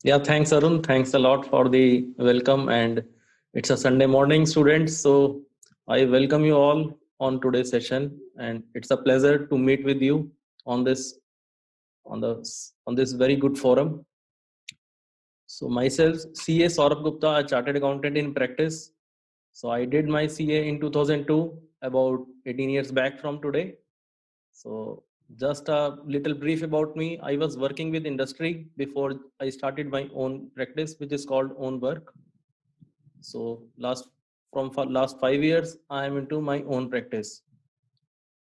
Yeah, thanks, Arun. Thanks a lot for the welcome. And it's a Sunday morning, students. So I welcome you all on today's session, and it's a pleasure to meet with you on this on this very good forum. So myself, CA Saurabh Gupta, a chartered accountant in practice. So I did my CA in 2002, about 18 years back from today. So just a little brief about me. I was working with industry before I started my own practice, which is called own work. So last 5 years, I am into my own practice.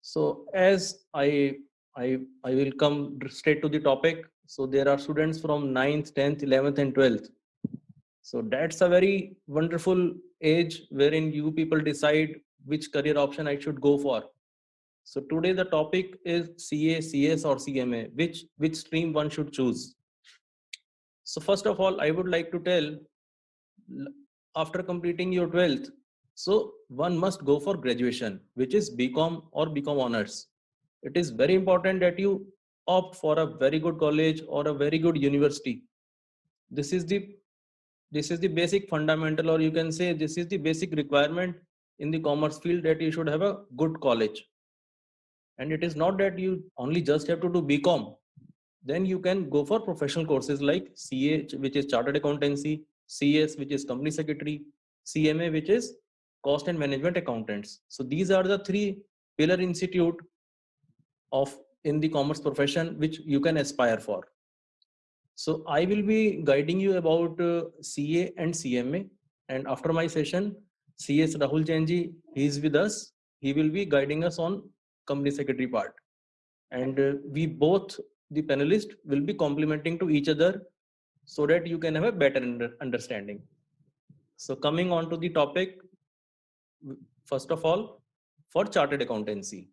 So as I will come straight to the topic. So there are students from 9th, 10th, 11th, and 12th. So that's a very wonderful age wherein you people decide which career option I should go for. So today the topic is CA, CS or CMA, which stream one should choose. So first of all, I would like to tell, after completing your 12th, so one must go for graduation, which is BCom or BCom honors. It is very important that you opt for a very good college or a very good university. This is the this is the basic fundamental, or you can say this is the basic requirement in the commerce field, that you should have a good college. And it is not that you only just have to do BCom. Then you can go for professional courses like CA, which is chartered accountancy, CS, which is company secretary, CMA, which is cost and management accountants. So these are the three pillar institute of in the commerce profession which you can aspire for. So I will be guiding you about CA and CMA. And after my session, CS Rahul Jainji, he is with us. He will be guiding us on company secretary part. And we both, the panelists, will be complementing to each other so that you can have a better understanding. So coming on to the topic, first of all, for chartered accountancy.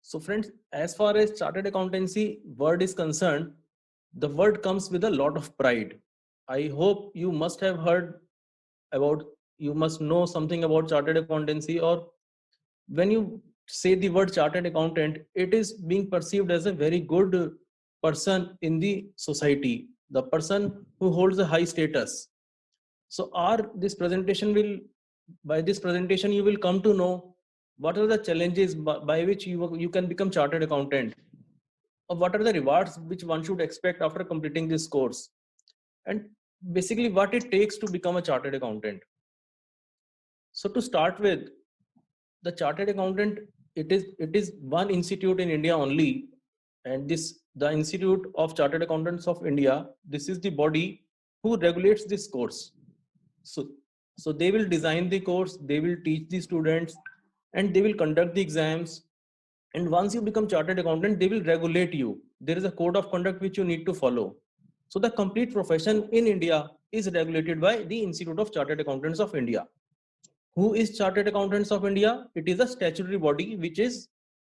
So friends, as far as chartered accountancy word is concerned, the word comes with a lot of pride. I hope you must have heard about, you must know something about chartered accountancy, or when you say the word chartered accountant, it is being perceived as a very good person in the society, the person who holds a high status. So our this presentation will, by this presentation you will come to know what are the challenges by which you can become chartered accountant, or what are the rewards which one should expect after completing this course, and basically what it takes to become a chartered accountant. So to start with, the chartered accountant, it is one institute in India only, and this the Institute of Chartered Accountants of India, this is the body who regulates this course. So so they will design the course, they will teach the students, and they will conduct the exams. And once you become chartered accountant, they will regulate you. There is a code of conduct which you need to follow. So the complete profession in India is regulated by the Institute of Chartered Accountants of India. Who is Chartered Accountants of India? It is a statutory body which is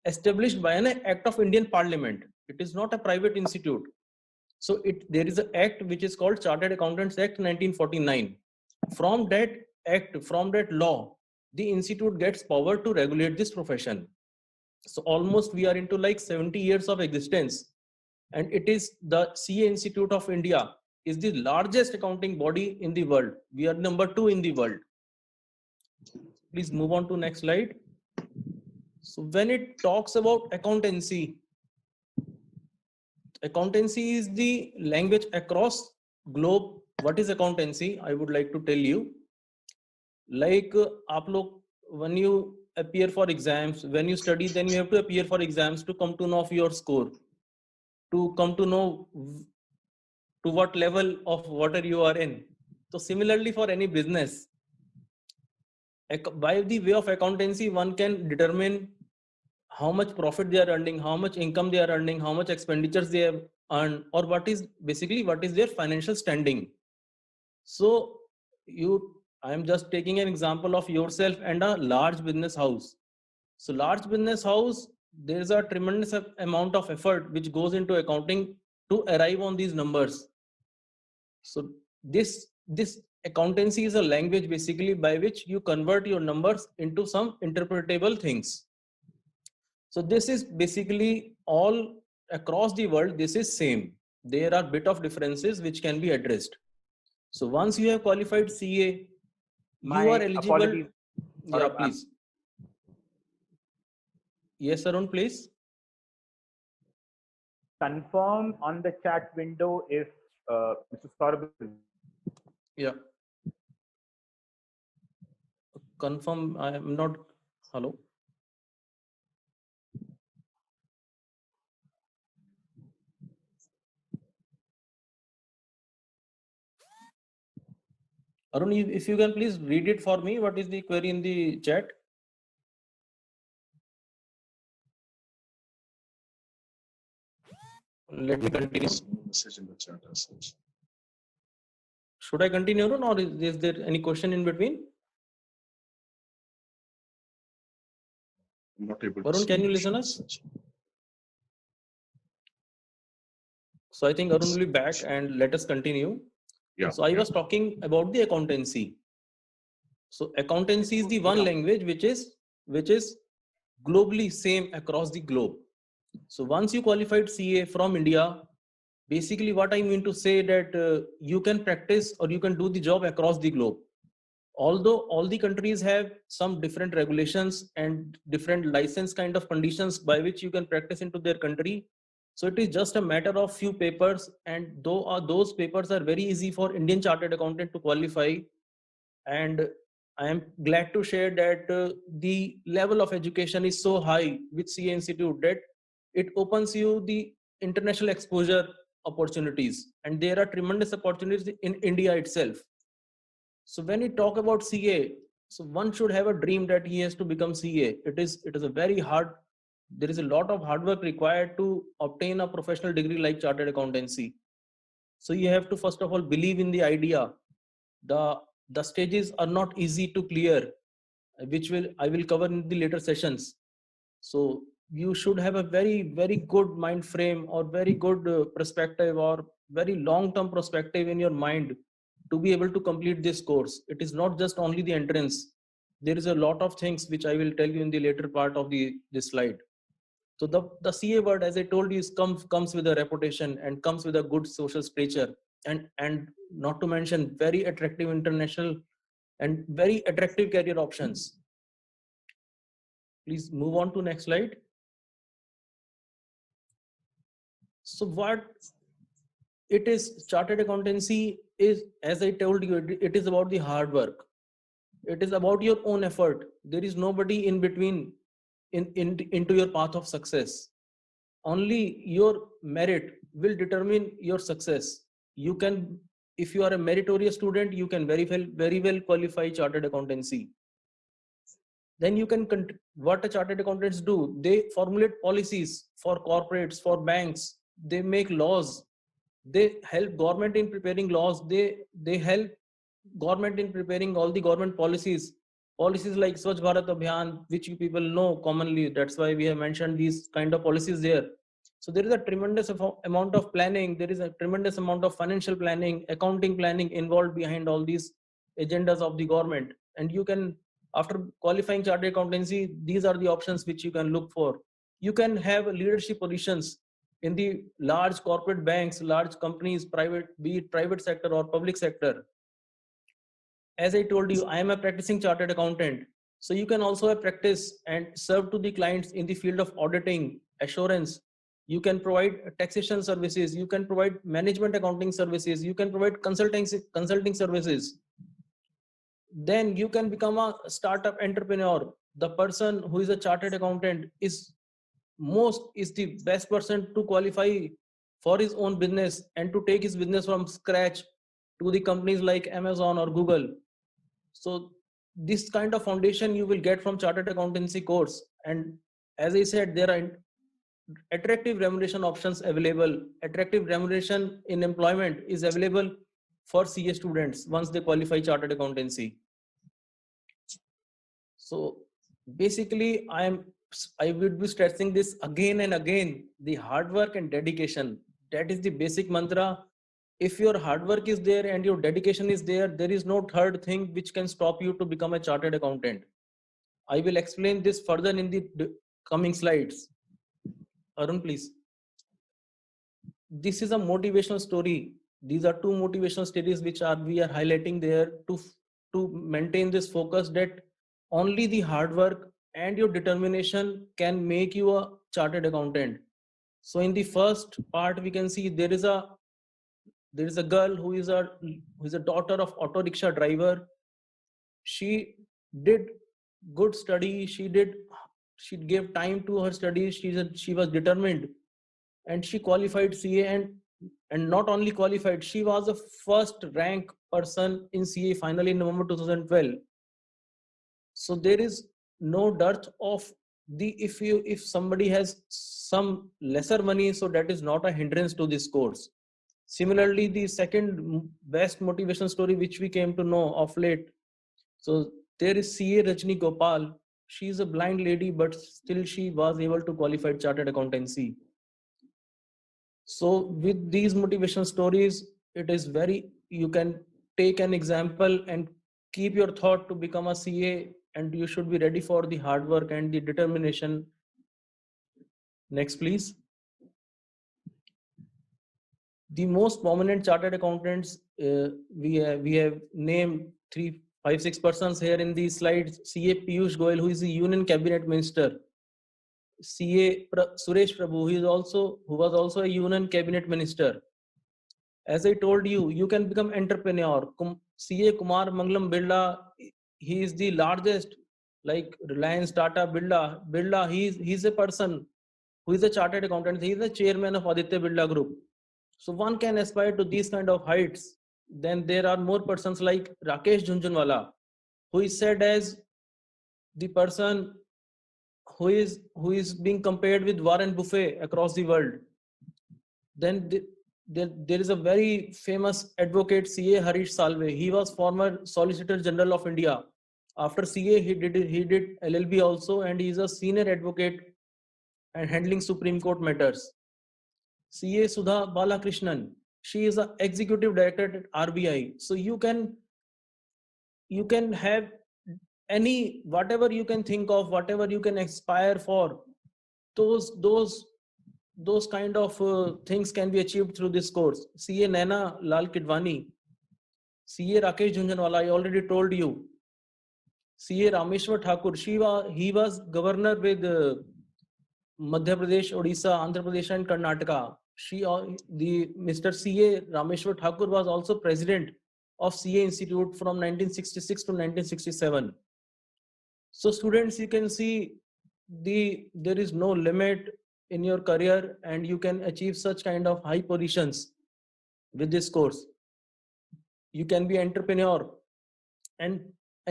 established by an act of Indian Parliament. It is not a private institute. So there is an act which is called Chartered Accountants Act 1949. From that act, from that law, the institute gets power to regulate this profession. So almost we are into like 70 years of existence, and it is the CA Institute of India is the largest accounting body in the world. We are number 2 in the world. Please move on to next slide. So when it talks about accountancy, accountancy is the language across globe. What is accountancy? I would like to tell you. Like आप लोग, when you appear for exams, when you study, then you have to appear for exams to come to know of your score, to come to know to what level of water you are in. So similarly for any business, by the way of accountancy, one can determine how much profit they are earning, how much income they are earning, how much expenditures they have earned, or what is basically what is their financial standing. So I am just taking an example of yourself and a large business house. So large business house, there is a tremendous amount of effort which goes into accounting to arrive on these numbers. So this accountancy is a language basically by which you convert your numbers into some interpretable things. So this is basically all across the world, this is same. there are bit of differences which can be addressed. So once you have qualified CA, you are eligible. Apologies. Yeah, please. Yes, Arun, please. Confirm on the chat window if Mr. Saurabh is. Yeah. Confirm. I am not. Hello. Arun, if you can please read it for me. What is the query in the chat? Let me continue. Message in the chat as such. Should I continue, Arun, or is there any question in between? I'm not able to Arun, see can you the listen chat us? as such. So I think Arun will be back, and let us continue. Yeah. So I was talking about the accountancy. So accountancy is the one language which is globally same across the globe. So once you qualified CA from India, basically what I mean to say that you can practice or you can do the job across the globe. Although all the countries have some different regulations and different license kind of conditions by which you can practice into their country. So it is just a matter of few papers, and though those papers are very easy for Indian chartered accountant to qualify. And I am glad to share that the level of education is so high with CA Institute that it opens you the international exposure opportunities, and there are tremendous opportunities in India itself. So when we talk about CA, so one should have a dream that he has to become CA. It is a very hard. There is a lot of hard work required to obtain a professional degree like chartered accountancy. So you have to first of all believe in the idea. The the stages are not easy to clear, which will I will cover in the later sessions. So you should have a very good mind frame or very good perspective or very long term perspective in your mind to be able to complete this course. It is not just only the entrance. There is a lot of things which I will tell you in the later part of the this slide. So the CA word, as I told you, is comes with a reputation and comes with a good social stature, and not to mention very attractive international and very attractive career options. Please move on to next slide. So what it is, chartered accountancy is, as I told you, it is about the hard work. It is about your own effort. There is nobody in between into your path of success. Only your merit will determine your success. You can, if you are a meritorious student, you can very well qualify chartered accountancy. Then you can, what the chartered accountants do, they formulate policies for corporates, for banks, they make laws, they help government in preparing laws, they help government in preparing all the government policies like Swachh Bharat Abhiyan, which you people know commonly. That's why we have mentioned these kind of policies there. So there is a tremendous amount of planning, there is a tremendous amount of financial planning, accounting planning involved behind all these agendas of the government. And you can, after qualifying chartered accountancy, these are the options which you can look for. You can have leadership positions in the large corporate banks, large companies, private, be it private sector or public sector. As I told you, I am a practicing chartered accountant. So you can also have practice and serve to the clients in the field of auditing, assurance. You can provide taxation services. You can provide management accounting services. You can provide consulting services. Then you can become a startup entrepreneur. The person who is a chartered accountant is the best person to qualify for his own business and to take his business from scratch to the companies like Amazon or Google. So this kind of foundation you will get from chartered accountancy course. And as I said, there are attractive remuneration options available. Attractive remuneration in employment is available for CA students once they qualify chartered accountancy. So basically I would be stressing this again and again, the hard work and dedication. That is the basic mantra. If your hard work is there and your dedication is there, there is no third thing which can stop you to become a chartered accountant. I will explain this further in the coming slides. Arun, please. this is a motivational story. These are two motivational stories which we are highlighting there to maintain this focus that only the hard work and your determination can make you a chartered accountant. So in the first part, we can see there is a girl who is a daughter of auto rickshaw driver. She did good study. She gave time to her studies. She was determined, and she qualified CA, and not only qualified, she was the first rank person in CA final in November 2012. So there is no dearth of the if somebody has some lesser money, so that is not a hindrance to this course. Similarly, the second best motivation story which we came to know of late, so there is CA Rajni Gopal. She is a blind lady, but still she was able to qualify chartered accountancy. So with these motivation stories, it is very, you can take an example and keep your thought to become a CA, and you should be ready for the hard work and the determination. Next, please. The most prominent chartered accountants, we have named 3, 5, 6 persons here in these slides. CA Piyush Goyal, who is the Union Cabinet Minister. CA Suresh Prabhu, who was also a Union Cabinet Minister. As I told you, you can become entrepreneur. CA Kumar Mangalam Birla, he is the largest, like Reliance, Tata, Birla. He's a person who is a chartered accountant. He is the chairman of Aditya Birla Group. So one can aspire to these kind of heights. Then there are more persons like Rakesh Jhunjhunwala, who is said as the person who is being compared with Warren Buffett across the world. Then there is a very famous advocate, CA Harish Salve. He was former Solicitor General of India. After CA, he did LLB also, and he is a senior advocate and handling Supreme Court matters. CA Sudha Balakrishnan, she is an executive director at RBI. So you can have any, whatever you can think of, whatever you can aspire for, those kind of things can be achieved through this course. CA Naina Lal Kidwani, CA Rakesh Jhunjhunwala, I already told you. CA Rameshwar Thakur, he was governor with Madhya Pradesh, Odisha, Andhra Pradesh and Karnataka. Mr. CA Rameshwar Thakur was also president of CA Institute from 1966 to 1967. So students, you can see there is no limit in your career, and you can achieve such kind of high positions with this course. You can be entrepreneur, and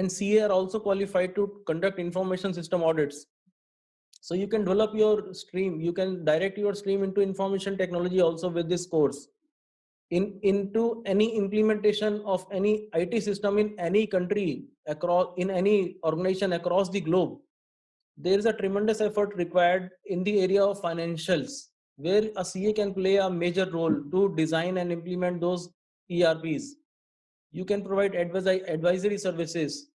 CA are also qualified to conduct information system audits. So you can develop your stream, you can direct your stream into information technology also with this course. Into any implementation of any IT system in any country, in any organization across the globe, there is a tremendous effort required in the area of financials, where a CA can play a major role to design and implement those ERPs. You can provide advisory services.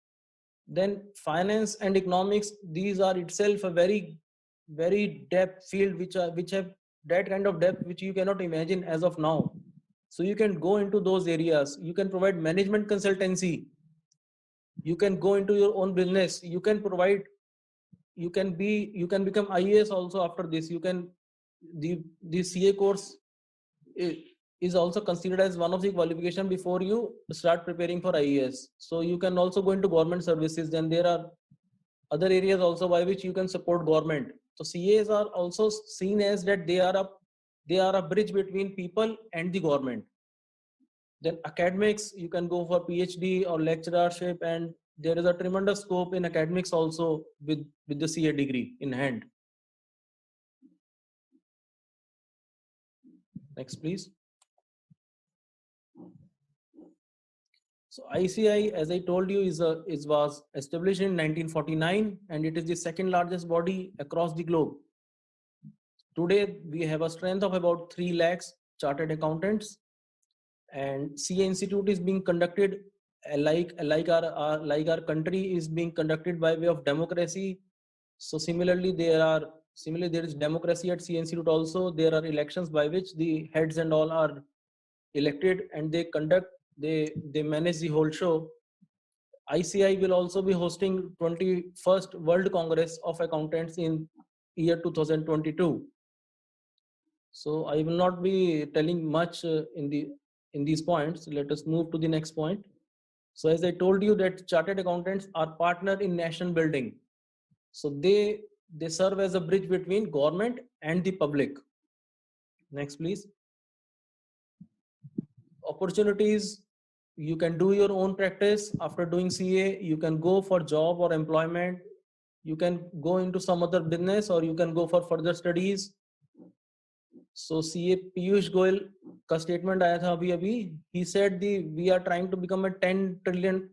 Then finance and economics, these are itself a very, very depth field, which have that kind of depth which you cannot imagine as of now. So you can go into those areas. You can provide management consultancy. You can go into your own business. You can become IAS also after this. The CA course is also considered as one of the qualification before you start preparing for IAS. So you can also go into government services. Then there are other areas also by which you can support government. So CAs are also seen as that they are a bridge between people and the government. Then academics, you can go for PhD or lecturership, and there is a tremendous scope in academics also with the CA degree in hand. Next, please. So ICI, as I told you, was established in 1949, and it is the second largest body across the globe. Today, we have a strength of about 3 lakhs chartered accountants, and CA Institute is being conducted like our country is being conducted by way of democracy. So similarly, there are Similarly, there is democracy at CA Institute also. There are elections by which the heads and all are elected, and they manage the whole show. ICI will also be hosting 21st World Congress of Accountants in year 2022. So I will not be telling much in these points. Let us move to the next point. So as I told you that chartered accountants are partner in nation building. So they serve as a bridge between government and the public. Next, please. Opportunities. You can do your own practice after doing CA. You can go for job or employment. You can go into some other business, or you can go for further studies. So CA Piyush Goyal का statement आया था अभी. He said we are trying to become a $10 trillion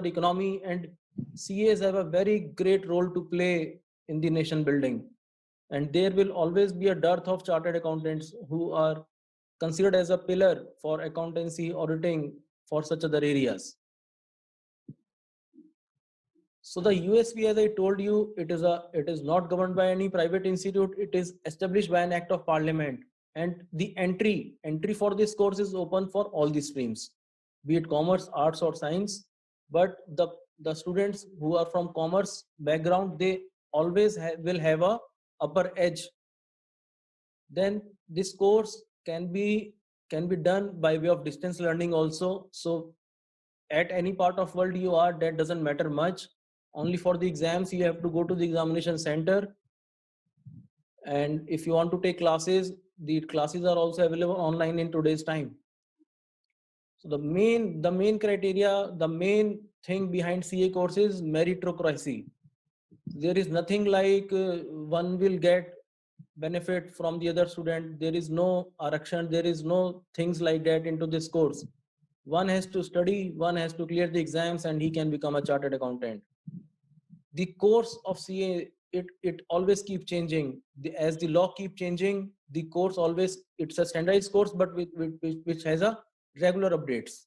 economy, and CAs have a very great role to play in the nation building. And there will always be a dearth of chartered accountants who are considered as a pillar for accountancy, auditing, for such other areas. So the USP, as I told you, it is not governed by any private institute. It is established by an act of parliament, and the entry for this course is open for all the streams, be it commerce, arts, or science. But the students who are from commerce background, they always will have a upper edge. Then this course can be done by way of distance learning also. So at any part of world you are, that doesn't matter much. Only for the exams you have to go to the examination center, and if you want to take classes, the classes are also available online in today's time. So the main criteria, the main thing behind CA course is meritocracy. There is nothing like one will get benefit from the other student. There is no arakshan, there is no things like that into this course. One has to study, one has to clear the exams, and he can become a chartered accountant. The course of CA, it always keep changing. As the law keep changing, the course always, it's a standardized course, but which has a regular updates.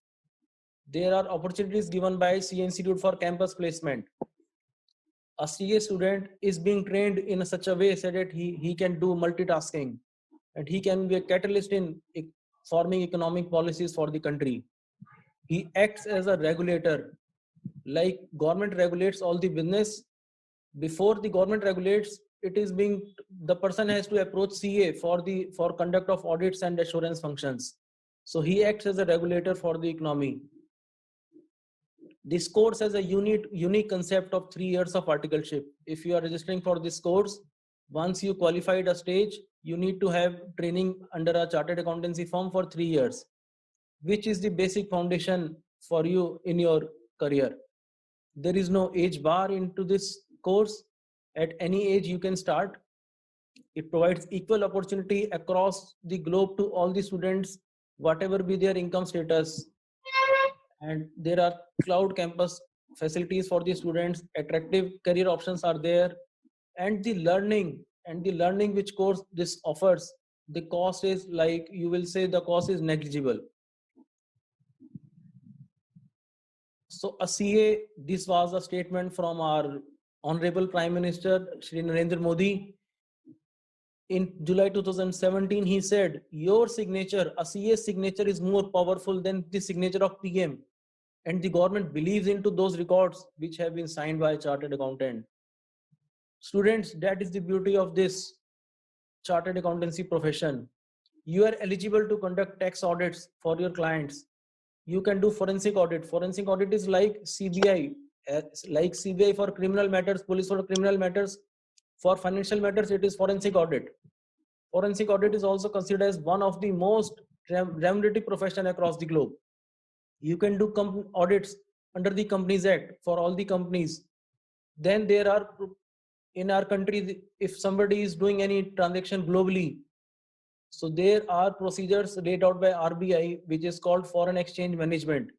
There are opportunities given by CA Institute for campus placement. A CA student is being trained in such a way so that he can do multitasking, and he can be a catalyst in forming economic policies for the country. He acts as a regulator. Like government regulates all the business, before the government regulates, the person has to approach CA for conduct of audits and assurance functions. So he acts as a regulator for the economy. This course has a unique concept of 3 years of articleship. If you are registering for this course, once you qualified a stage, you need to have training under a chartered accountancy firm for 3 years, which is the basic foundation for you in your career. There is no age bar into this course. At any age you can start. It provides equal opportunity across the globe to all the students, whatever be their income status. And there are cloud campus facilities for the students. Attractive career options are there, and the learning which course this offers, the cost is, like, you will say the cost is negligible. So a CA, this was a statement from our Honorable Prime Minister Shri Narendra Modi. In July 2017, he said, your signature, a CA signature, is more powerful than the signature of PM. And the government believes into those records which have been signed by a chartered accountant. Students, that is the beauty of this chartered accountancy profession. You are eligible to conduct tax audits for your clients. You can do forensic audit. Forensic audit is like CBI, for criminal matters, police for criminal matters. For financial matters, it is forensic audit. Forensic audit is also considered as one of the most remunerative profession across the globe. You can do audits under the Companies Act for all the companies. Then there are, in our country, if somebody is doing any transaction globally, so there are procedures laid out by RBI, which is called foreign exchange management.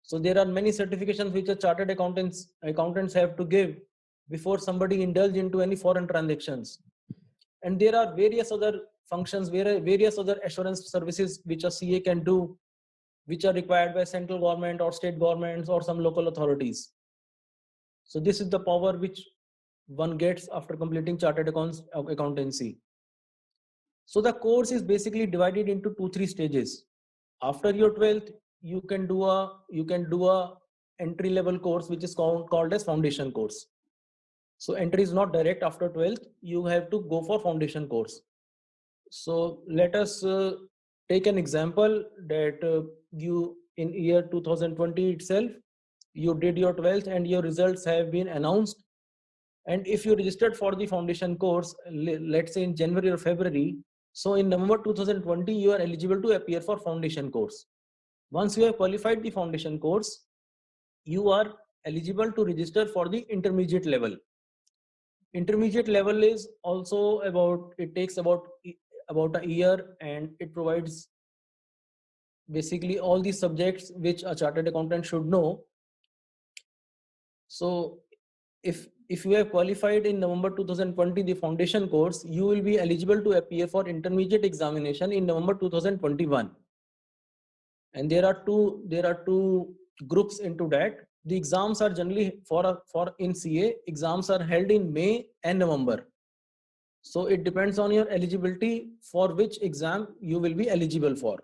So there are many certifications which a chartered accountants have to give before somebody indulge into any foreign transactions. And there are various other functions, various other assurance services which a CA can do, which are required by central government or state governments or some local authorities. So this is the power which one gets after completing chartered accountancy. So the course is basically divided into 2-3 stages. After your 12th, you can do a entry level course which is called as foundation course. So entry is not direct after 12th, you have to go for foundation course. So let us take an example that you in year 2020 itself, you did your 12th and your results have been announced. And if you registered for the foundation course, let's say in January or February, so in November 2020, you are eligible to appear for foundation course. Once you have qualified the foundation course, you are eligible to register for the intermediate level. Intermediate level is also it takes about a year, and it provides basically all the subjects which a chartered accountant should know. So if you have qualified in November 2020 the foundation course, you will be eligible to appear for intermediate examination in November 2021. And there are two groups into that. The exams are generally for in CA, exams are held in May and November. So it depends on your eligibility for which exam you will be eligible for.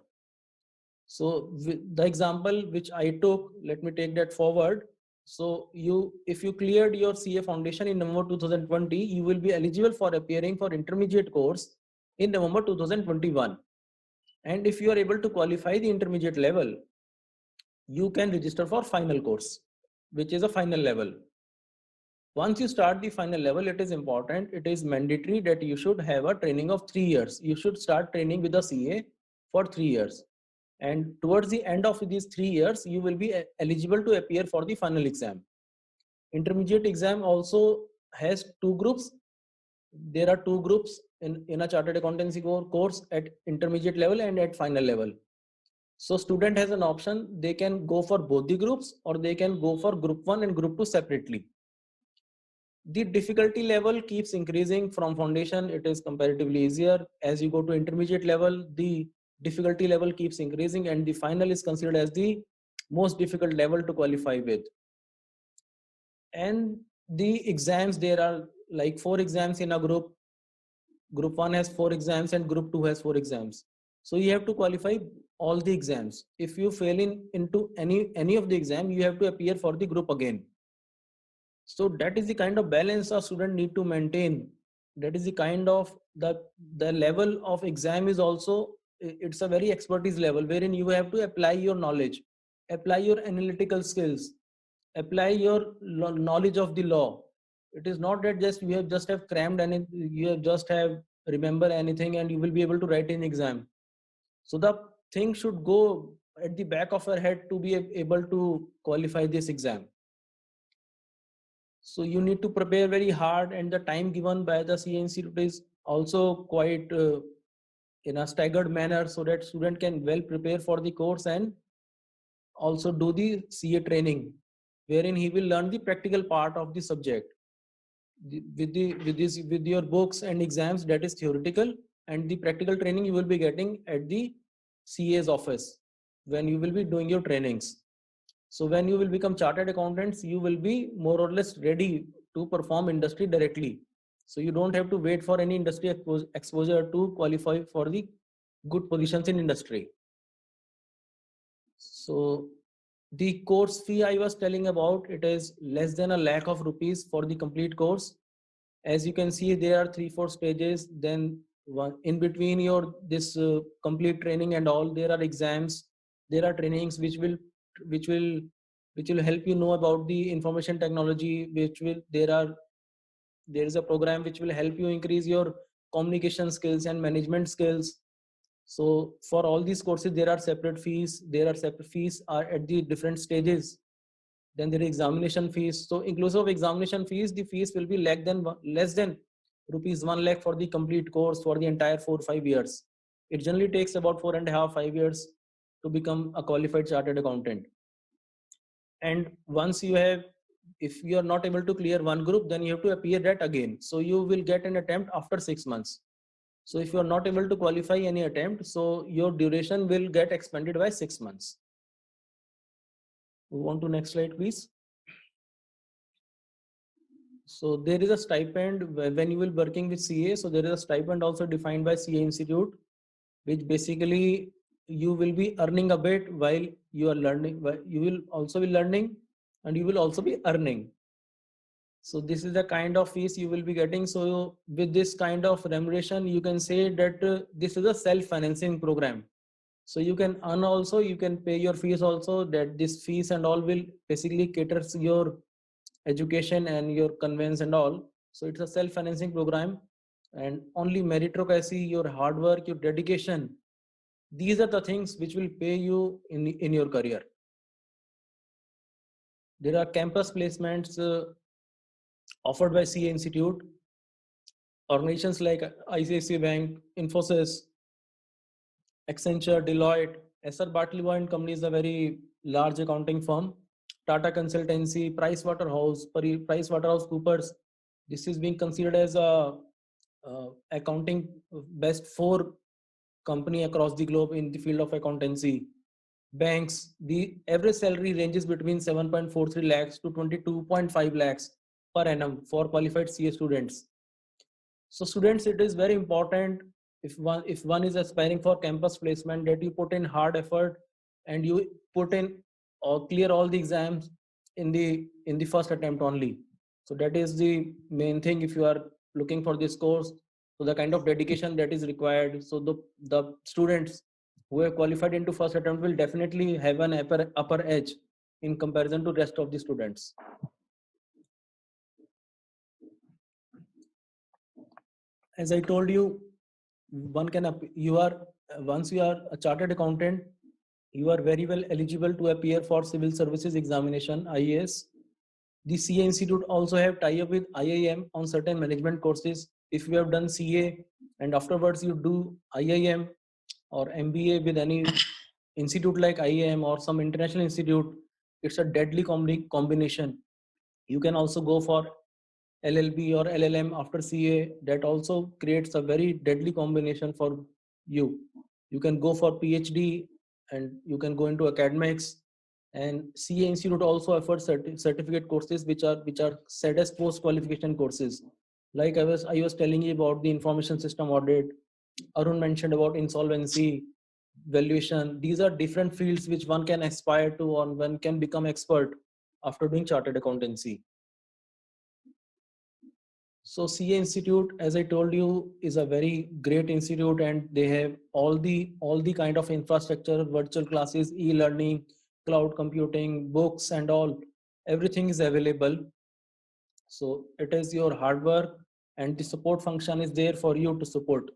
So the example which I took, let me take that forward. So if you cleared your CA foundation in November 2020, you will be eligible for appearing for intermediate course in November 2021. And if you are able to qualify the intermediate level, you can register for final course, which is a final level. Once you start the final level, it is important, it is mandatory that you should have a training of 3 years. You should start training with the CA for 3 years. And towards the end of these 3 years, you will be eligible to appear for the final exam. Intermediate exam also has 2 groups. There are 2 groups in a chartered accountancy course at intermediate level and at final level. So student has an option, they can go for both the groups or they can go for group 1 and group 2 separately. The difficulty level keeps increasing from foundation. It is comparatively easier. As you go to intermediate level, the difficulty level keeps increasing, and the final is considered as the most difficult level to qualify with. And the exams, there are like 4 exams in a group. Group 1 has 4 exams and group 2 has 4 exams. So you have to qualify all the exams. If you fail into any of the exam, you have to appear for the group again. So that is the kind of balance a student need to maintain. That is the kind of the level of exam is also, it's a very expertise level wherein you have to apply your knowledge, apply your analytical skills, apply your knowledge of the law. It is not that you have crammed and you have remember anything and you will be able to write an exam. So the thing should go at the back of your head to be able to qualify this exam. So you need to prepare very hard, and the time given by the CA Institute is also quite in a staggered manner, so that student can well prepare for the course and also do the CA training, wherein he will learn the practical part of the subject. With your books and exams, that is theoretical, and the practical training you will be getting at the CA's office when you will be doing your trainings. So when you will become chartered accountants, you will be more or less ready to perform industry directly. So you don't have to wait for any industry exposure to qualify for the good positions in industry. So the course fee I was telling about, it is less than ₹1,00,000 for the complete course. As you can see, there are 3-4 stages. Then in between your this complete training and all, there are exams, there are trainings which will help you know about the information technology, there is a program which will help you increase your communication skills and management skills. So for all these courses, there are separate fees are at the different stages. Then there is examination fees. So inclusive of examination fees, the fees will be less than ₹1,00,000 for the complete course for the entire 4-5 years. It generally takes about 4.5-5 years to become a qualified chartered accountant. And once if you are not able to clear one group, then you have to appear that again. So you will get an attempt after 6 months. So if you are not able to qualify any attempt, so your duration will get expanded by 6 months. Move on to next slide, please. So there is a stipend when you will working with CA. So there is a stipend also defined by CA Institute, which basically you will be earning a bit while you are learning. You will also be learning, and you will also be earning. So this is the kind of fees you will be getting. So with this kind of remuneration, you can say that this is a self-financing program. So you can earn also, you can pay your fees also, that this fees and all will basically caters your education and your conveyance and all. So it's a self-financing program, and only meritocracy, your hard work, your dedication, these are the things which will pay you in your career. There are campus placements offered by CA Institute. Organizations like ICICI Bank, Infosys, Accenture, Deloitte, SR Bartleby and Company is a very large accounting firm. Tata Consultancy, PricewaterhouseCoopers. This is being considered as a accounting best 4 company across the globe in the field of accountancy. Banks, the average salary ranges between 7.43 lakhs to 22.5 lakhs per annum for qualified CA students. So students, it is very important if one is aspiring for campus placement that you put in hard effort and you put in or clear all the exams in the first attempt only. So that is the main thing if you are looking for this course. So the kind of dedication that is required. So the students who have qualified into first attempt will definitely have an upper edge in comparison to rest of the students. As I told you, once you are a chartered accountant, you are very well eligible to appear for civil services examination, IAS. The CA Institute also have tie-up with IIM on certain management courses. If you have done CA and afterwards you do IIM or MBA with any institute like IIM or some international institute, it's a deadly combination. You can also go for LLB or LLM after CA. That also creates a very deadly combination for you. You can go for PhD and you can go into academics. And CA Institute also offers certificate courses which are set as post qualification courses. Like I was telling you about the information system audit. Arun mentioned about insolvency valuation. These are different fields which one can aspire to, or one can become expert after doing chartered accountancy. So CA Institute, as I told you, is a very great institute, and they have all the kind of infrastructure, virtual classes, e-learning, cloud computing, books, and all. Everything is available. So it is your hard work, and the support function is there for you to support.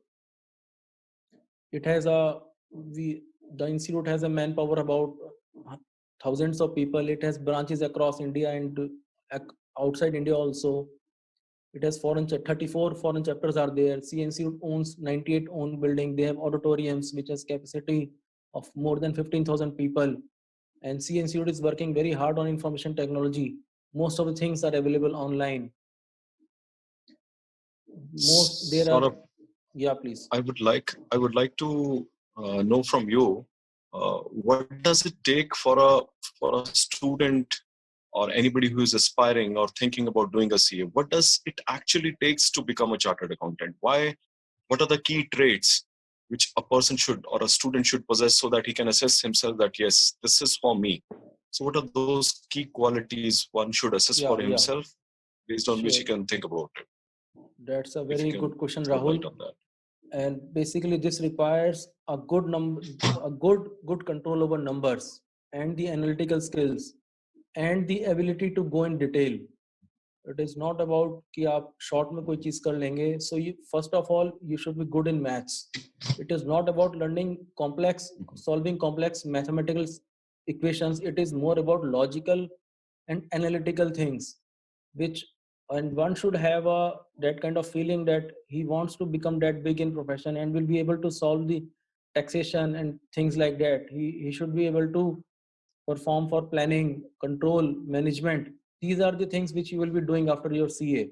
It has the institute has a manpower about thousands of people. It has branches across India and outside India also. It has 34 foreign chapters are there. CA Institute owns 98 own building. They have auditoriums which has capacity of more than 15,000 people. And CA Institute is working very hard on information technology. Most of the things are available online. Yeah, please. I would like to know from you, what does it take for a student or anybody who is aspiring or thinking about doing a CA? What does it actually takes to become a chartered accountant? What are the key traits which a person should or a student should possess so that he can assess himself that yes, this is for me? So what are those key qualities one should assess for himself based on which he can think about it? That's a very good question, Rahul. And basically this requires a good control over numbers and the analytical skills and the ability to go in detail. It is not about कि आप short में कोई चीज कर लेंगे. So you, first of all, you should be good in maths. It is not about solving complex mathematical equations. It is more about logical and analytical things, and one should have that kind of feeling that he wants to become that big in profession and will be able to solve the taxation and things like that. He should be able to perform for planning, control, management. These are the things which you will be doing after your CA.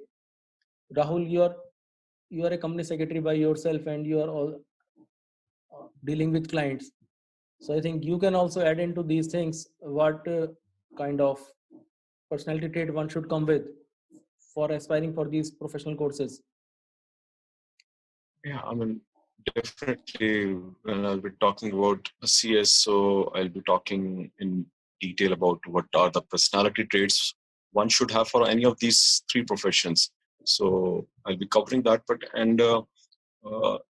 Rahul, you are a company secretary by yourself and you are all dealing with clients. So I think you can also add into these things what kind of personality trait one should come with. for aspiring for these professional courses? Yeah, I mean, definitely when I'll be talking about CS, so I'll be talking in detail about what are the personality traits one should have for any of these three professions. So I'll be covering that.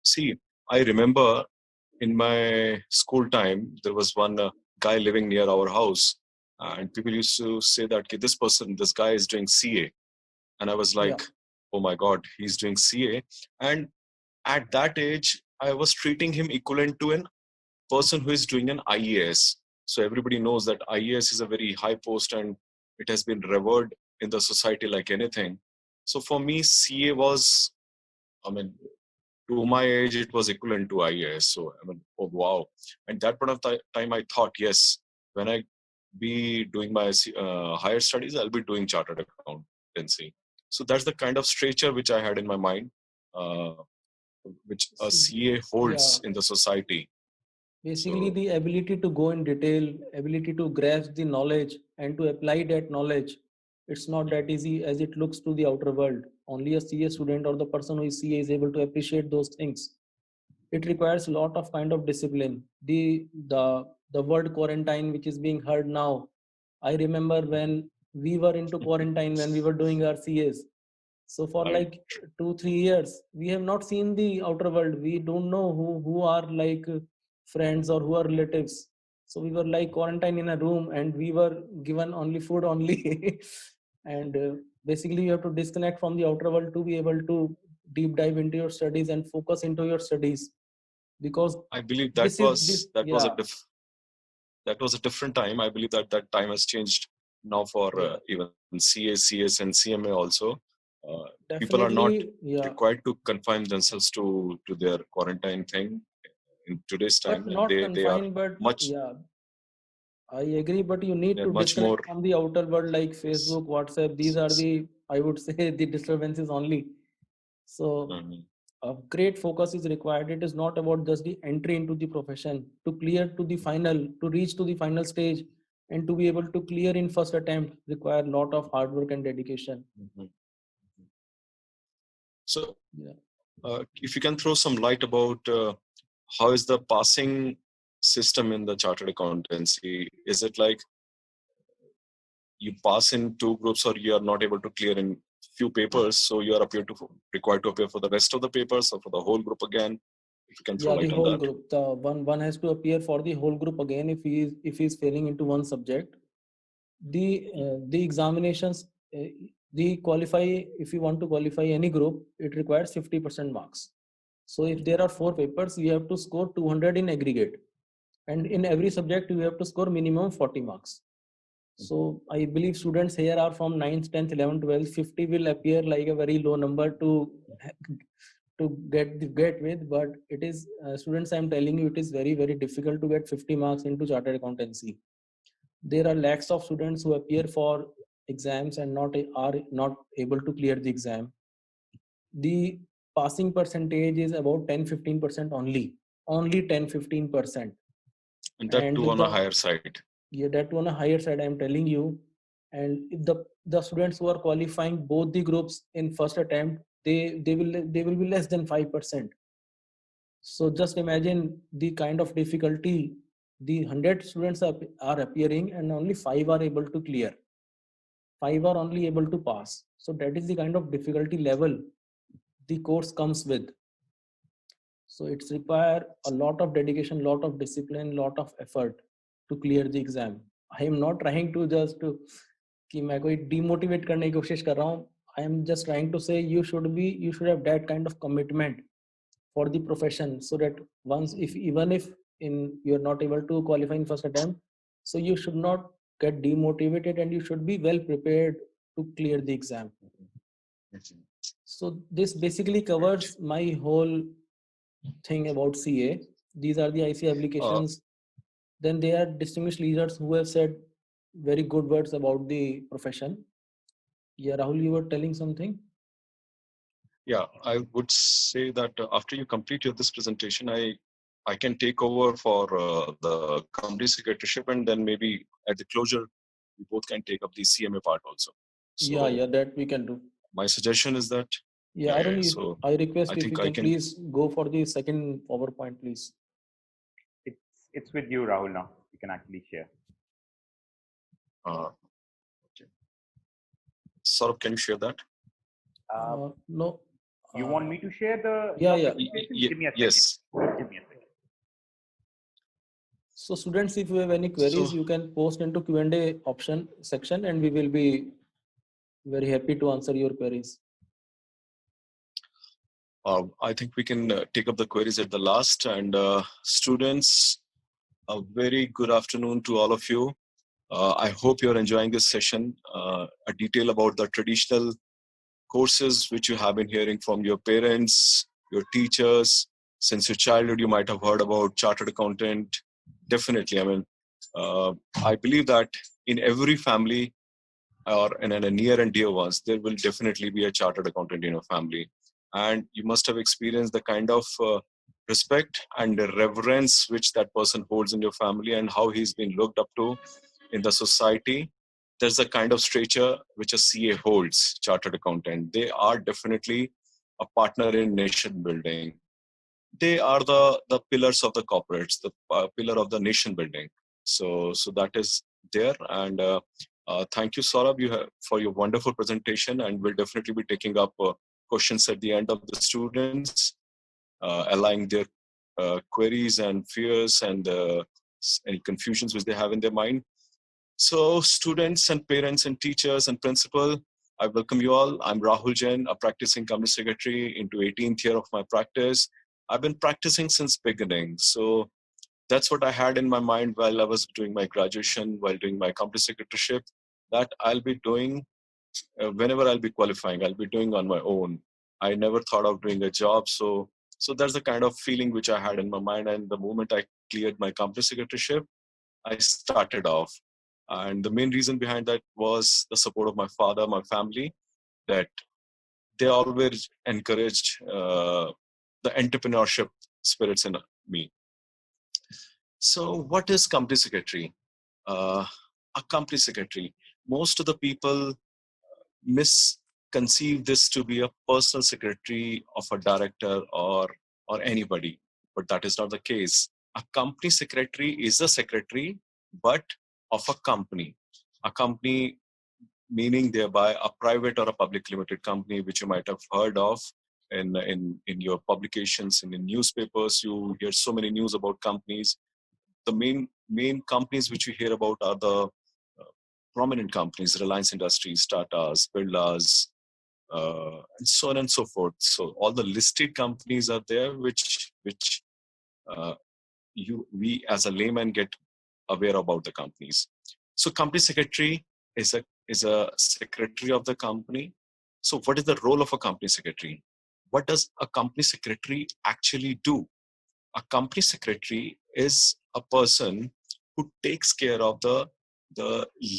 See, I remember in my school time, there was one guy living near our house, and people used to say that, "Okay, this guy is doing CA," and I was Yeah, like, "Oh my God, he's doing CA." And at that age, I was treating him equivalent to an person who is doing an IAS. So everybody knows that IAS is a very high post and it has been revered in the society like anything. So for me, CA was, I mean, to my age, it was equivalent to IAS. So I mean, oh wow! And that point of time, I thought, yes, when I be doing my higher studies, I'll be doing chartered accountancy. So that's the kind of stature which I had in my mind. Uh, which a see, CA yeah, holds in the society. basically So the ability to go in detail, ability to grasp the knowledge and to apply that knowledge. It's not that easy as it looks to the outer world. Only a CA student or the person who is CA is able to appreciate those things. It requires a lot of kind of discipline. The word quarantine, which is being heard now, I remember when we were into quarantine when we were doing our CAs. So for I, like 2 3 years, we have not seen the outer world. We don't know who are like friends or who are relatives. So we were like quarantined in a room, and we were given only food only. And basically, you have to disconnect from the outer world to be able to deep dive into your studies and focus into your studies, because I believe this is this yeah that was a different time. I believe that that time has changed now for yeah even CA, CS, and CMA also. Uh, People are not definitely yeah, required to confine themselves to their quarantine thing in today's time, but and not they are confined. But much yeah, I agree, but you need they're to much disconnect more. from the outer world like Yes, Facebook, WhatsApp. These yes, are yes. the, I would say, the disturbances only. So Mhm. a great focus is required. It is not about just the entry into the profession. To clear to the final, to reach to the final stage, and to be able to clear in first attempt require a lot of hard work and dedication. Mhm. So, Yeah. if you can throw some light about how is the passing system in the chartered accountancy? Is it like you pass in two groups, or you are not able to clear in few papers, so you are required to appear for the rest of the papers or for the whole group again? If you can throw Yeah, the light on whole that. group. The one has to appear for the whole group again if he is failing into one subject. The examinations, the qualify, if you want to qualify any group, it requires 50% marks. So if there are 4 papers, you have to score 200 in aggregate, and in every subject you have to score minimum 40 marks. So I believe students here are from 9th, 10th, 11th, 12th. 50 will appear like a very low number to get with, but it is students, I'm telling you, it is very very difficult to get 50 marks into chartered accountancy. There are lakhs of students who appear for exams and are not able to clear the exam. The passing percentage is about 10-15% only 10-15%. And that And too on a the higher side. yeah, that on a higher side, I'm telling you. And if the students who are qualifying both the groups in first attempt, they will be less than 5%. So just imagine the kind of difficulty. The 100 students are appearing and only 5 are able to clear, 5 are only able to pass. So that is the kind of difficulty level the course comes with. So it's require a lot of dedication, lot of discipline, lot of effort to clear the exam. I am not trying to just to कि मैं कोई demotivate करने की कोशिश कर रहा हूँ. I am just trying to say you should have that kind of commitment for the profession, so that once if in you're not able to qualify in first attempt, so you should not get demotivated and you should be well prepared to clear the exam. So this basically covers my whole thing about CA. These are the IC Uh, applications. Then there are distinguished leaders who have said very good words about the profession. Yeah, Rahul, you were telling something. yeah, I would say that after you complete this presentation, I can take over for the company secretaryship, and then maybe at the closure, we both can take up the CMA part also. Yeah, So yeah, that we can do. My suggestion is that, Yeah, Arun, so I request I if think you I can can. please go for the second PowerPoint, please. It's with you, Rahul. Now you can actually share. Okay. Saurabh, can you share that? No. You want me to share the Yeah, yeah. presentation? Give me a second. Yes. Give me a second. So students, if you have any queries, you can post into Q&A option section and we will be very happy to answer your queries. I think we can take up the queries at the last. And students, a very good afternoon to all of you. I hope you're enjoying this session. A detail about the traditional courses which you have been hearing from your parents, your teachers. Since your childhood, you might have heard about chartered accountant. Definitely, I mean, I believe that in every family or in a near and dear ones, there will definitely be a chartered accountant in your family. And you must have experienced the kind of respect and the reverence which that person holds in your family and how he's been looked up to in the society. There's a kind of stature which a CA holds, chartered accountant. They are definitely a partner in nation building. They are the pillars of the corporates, the pillar of the nation building. So that is there. And thank you, Saurabh, for your wonderful presentation. And we'll definitely be taking up questions at the end of the students, allying their queries and fears and any confusions which they have in their mind. So students and parents and teachers and principal, I welcome you all. I'm Rahul Jain, a practicing company secretary into 18th year of my practice. I've been practicing since beginning. So that's what I had in my mind while I was doing my graduation, while doing my company secretaryship, that I'll be doing whenever I'll be qualifying, I'll be doing on my own. I never thought of doing a job. So that's the kind of feeling which I had in my mind. And the moment I cleared my company secretaryship, I started off. And the main reason behind that was the support of my father, my family, that they always encouraged the entrepreneurship spirits in me. So, what is company secretary? A company secretary. Most of the people misconceive this to be a personal secretary of a director or anybody, but that is not the case. A company secretary is a secretary, but of a company meaning thereby a private or a public limited company, which you might have heard of in your publications and in newspapers. You hear so many news about companies. The main companies which you hear about are the prominent companies: Reliance Industries, Tata's, Birla's, and so on and so forth. So all the listed companies are there, which uh, we as a layman get aware about the companies. So company secretary is a secretary of the company. So what is the role of a company secretary? What does a company secretary actually do? A company secretary is a person who takes care of the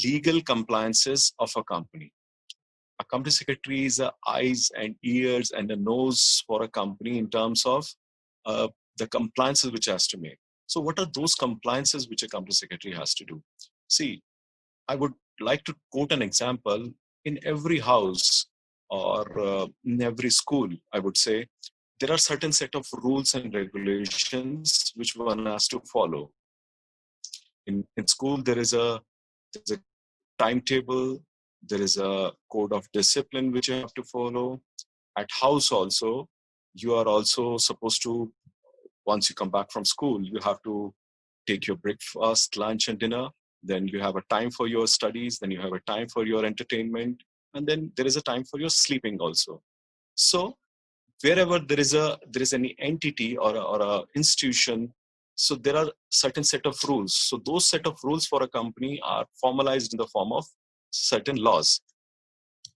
legal compliances of a company. A company secretary is the eyes and ears and the nose for a company in terms of the compliances which has to make. So what are those compliances which a company secretary has to do? See, I would like to quote an example. In every house or in every school, I would say, there are certain set of rules and regulations which one has to follow. In school, there's a timetable, there is a code of discipline which you have to follow. At house also, you are also supposed to, once you come back from school, you have to take your breakfast, lunch, and dinner. Then you have a time for your studies. Then you have a time for your entertainment. And then there is a time for your sleeping also. So wherever there is any entity or a institution, so there are certain set of rules. So those set of rules for a company are formalized in the form of certain laws.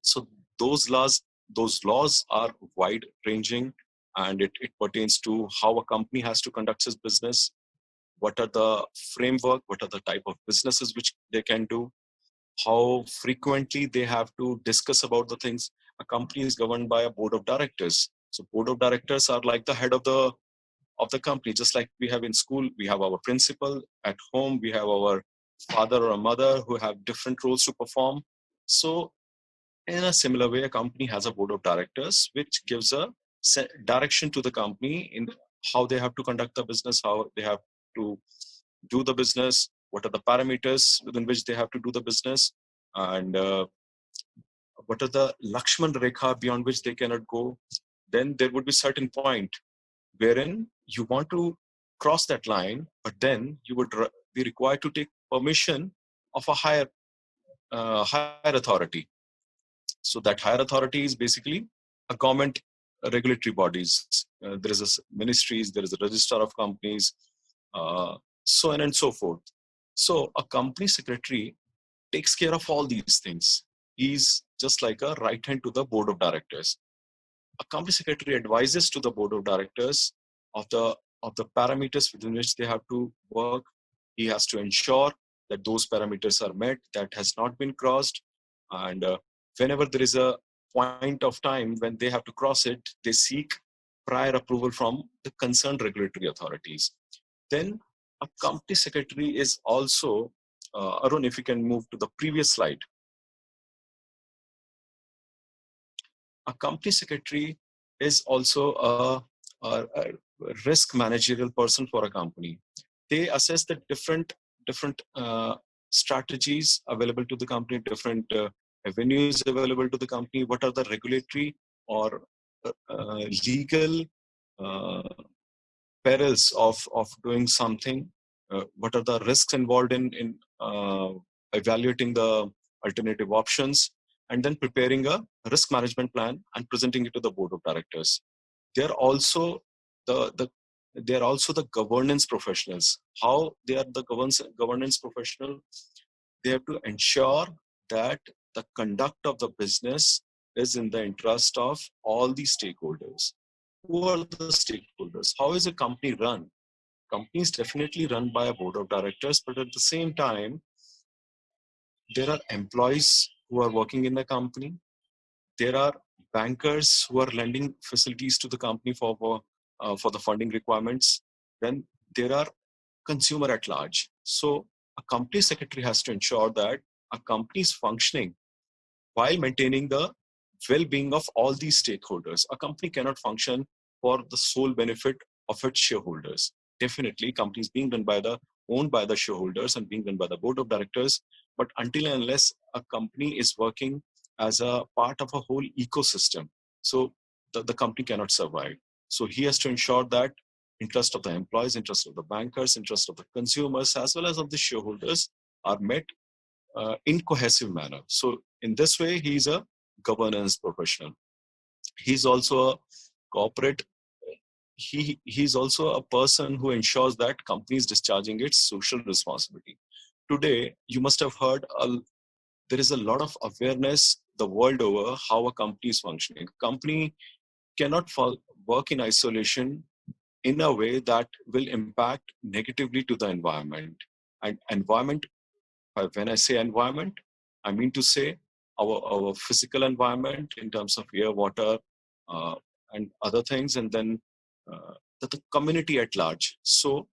So those laws are wide ranging, and it pertains to how a company has to conduct its business, what are the framework, what are the type of businesses which they can do, how frequently they have to discuss about the things. A company is governed by a board of directors. So board of directors are like the head of the company. Just like we have in school, we have our principal. At home, we have our father or mother who have different roles to perform. So In a similar way, a company has a board of directors, which gives a direction to the company in how they have to conduct the business, how they have to do the business, what are the parameters within which they have to do the business, and what are the Lakshman Rekha beyond which they cannot go. Then there would be certain point wherein you want to cross that line, but then you would be required to take permission of a higher authority. So that higher authority is basically a government regulatory bodies. There is a ministries, there is a registrar of companies, so on and so forth. So a company secretary takes care of all these things. He's just like a right hand to the board of directors. A company secretary advises to the board of directors of the parameters within which they have to work. He has to ensure that those parameters are met, that has not been crossed, and whenever there is a point of time when they have to cross it, they seek prior approval from the concerned regulatory authorities. Then a company secretary is also, Arun, if you can move to the previous slide. A company secretary is also a risk managerial person for a company. They assess the different strategies available to the company, different avenues available to the company. What are the regulatory or legal perils of doing something? What are the risks involved in evaluating the alternative options, and then preparing a risk management plan and presenting it to the board of directors. They are also they are also the governance professionals. How they are the governance professional? They have to ensure that the conduct of the business is in the interest of all the stakeholders. Who are the stakeholders? How is a company run? Company is definitely run by a board of directors, but at the same time, there are employees who are working in the company. There are bankers who are lending facilities to the company for the funding requirements. Then there are consumer at large. So a company secretary has to ensure that a company is functioning while maintaining the well-being of all these stakeholders. A company cannot function for the sole benefit of its shareholders. Definitely, companies being owned by the shareholders and being run by the board of directors. But until and unless a company is working as a part of a whole ecosystem, so the company cannot survive. So he has to ensure that interest of the employees, interest of the bankers, interest of the consumers, as well as of the shareholders are met in cohesive manner. So in this way, he's a governance professional. He's also a corporate. He's also a person who ensures that company is discharging its social responsibility. Today, you must have heard there is a lot of awareness the world over how a company is functioning. Company cannot work in isolation in a way that will impact negatively to the environment. And environment, when I say environment, I mean to say our physical environment in terms of air, water, and other things, and then the community at large. So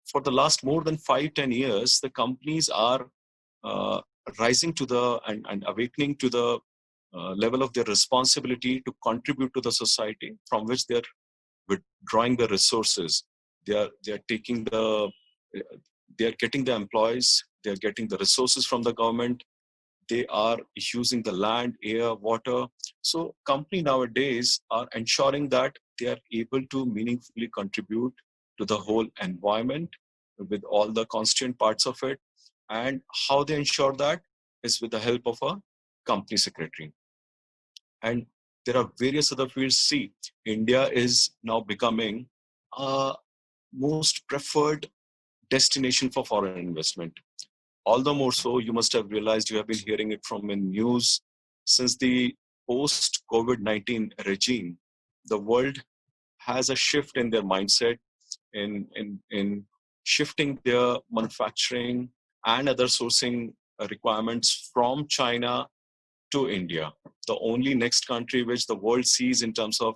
for the last more than 5-10 years, the companies are rising to and awakening to the level of their responsibility to contribute to the society from which they're withdrawing the resources. They're getting the employees, they're getting the resources from the government, they are using the land, air, water. So company nowadays are ensuring that they are able to meaningfully contribute to the whole environment with all the constituent parts of it. And how they ensure that is with the help of a company secretary. And there are various other fields. See, India is now becoming a most preferred destination for foreign investment. All the more so, you must have realized, you have been hearing it from in news, since the post-COVID-19 regime, the world has a shift in their mindset, in shifting their manufacturing and other sourcing requirements from China to India. The only next country which the world sees in terms of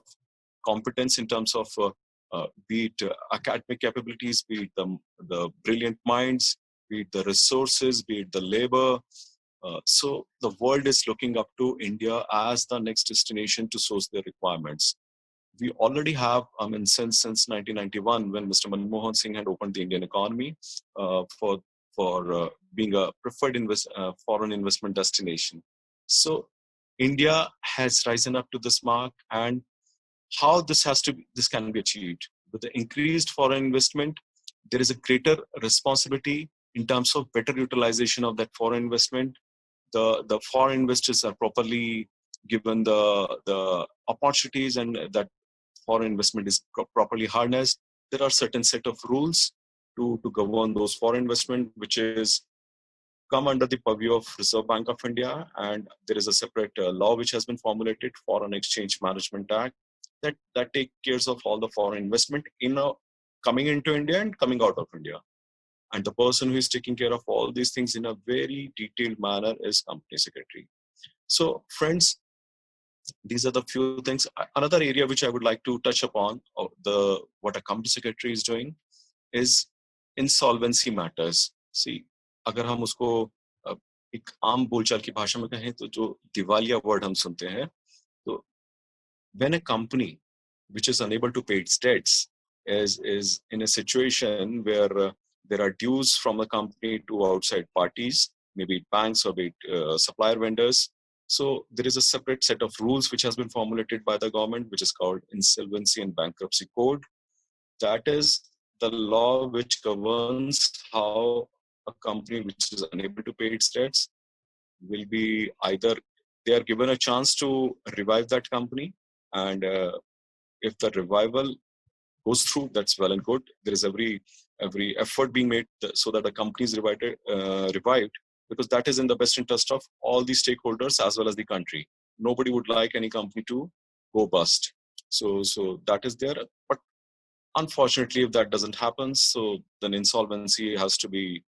competence, in terms of be it academic capabilities, be it the brilliant minds, be it the resources, be it the labor, So the world is looking up to India as the next destination to source their requirements. We already have, since 1991, when Mr. Manmohan Singh had opened the Indian economy for being a preferred foreign investment destination. So India has risen up to this mark, and how this can be achieved with the increased foreign investment. There is a greater responsibility in terms of better utilization of that foreign investment. The foreign investors are properly given the opportunities, and that foreign investment is properly harnessed. There are certain set of rules to govern those foreign investment, which is come under the purview of Reserve Bank of India, and there is a separate law which has been formulated, Foreign Exchange Management Act, that take care of all the foreign investment coming into India and coming out of India. And the person who is taking care of all these things in a very detailed manner is company secretary. So friends, these are the few things. Another area which I would like to touch upon, what a company secretary is doing, is insolvency matters. See, अगर हम उसको एक आम बोलचाल की भाषा में कहें तो जो दिवालिया वर्ड हम सुनते हैं, तो when a company which is unable to pay its debts is in a situation where there are dues from the company to outside parties, maybe banks or be it supplier vendors. So there is a separate set of rules which has been formulated by the government, which is called Insolvency and Bankruptcy Code. That is the law which governs how a company which is unable to pay its debts will be either they are given a chance to revive that company, and if the revival goes through, that's well and good. There is every effort being made so that the company is revived, because that is in the best interest of all the stakeholders as well as the country. Nobody would like any company to go bust. So that is there. But unfortunately, if that doesn't happen, so then insolvency has to be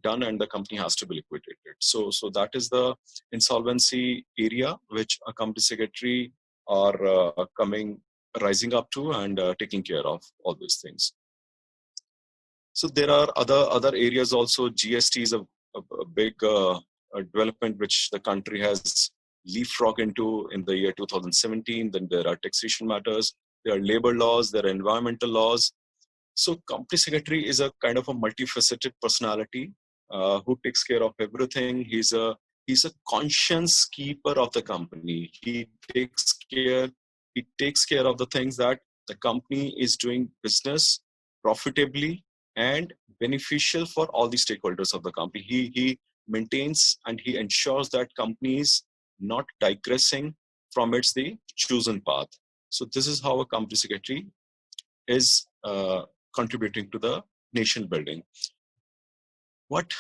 done and the company has to be liquidated. So that is the insolvency area which a company secretary are rising up to and taking care of all these things. So there are other areas also. GST is a big development which the country has leapfrogged into in the year 2017. Then there are taxation matters, there are labor laws, there are environmental laws. So company secretary is a kind of a multifaceted personality who takes care of everything. He's a conscience keeper of the company. He takes care of the things that the company is doing business profitably and beneficial for all the stakeholders of the company. He maintains and he ensures that company is not digressing from the chosen path. So this is how a company secretary is contributing to the nation building. What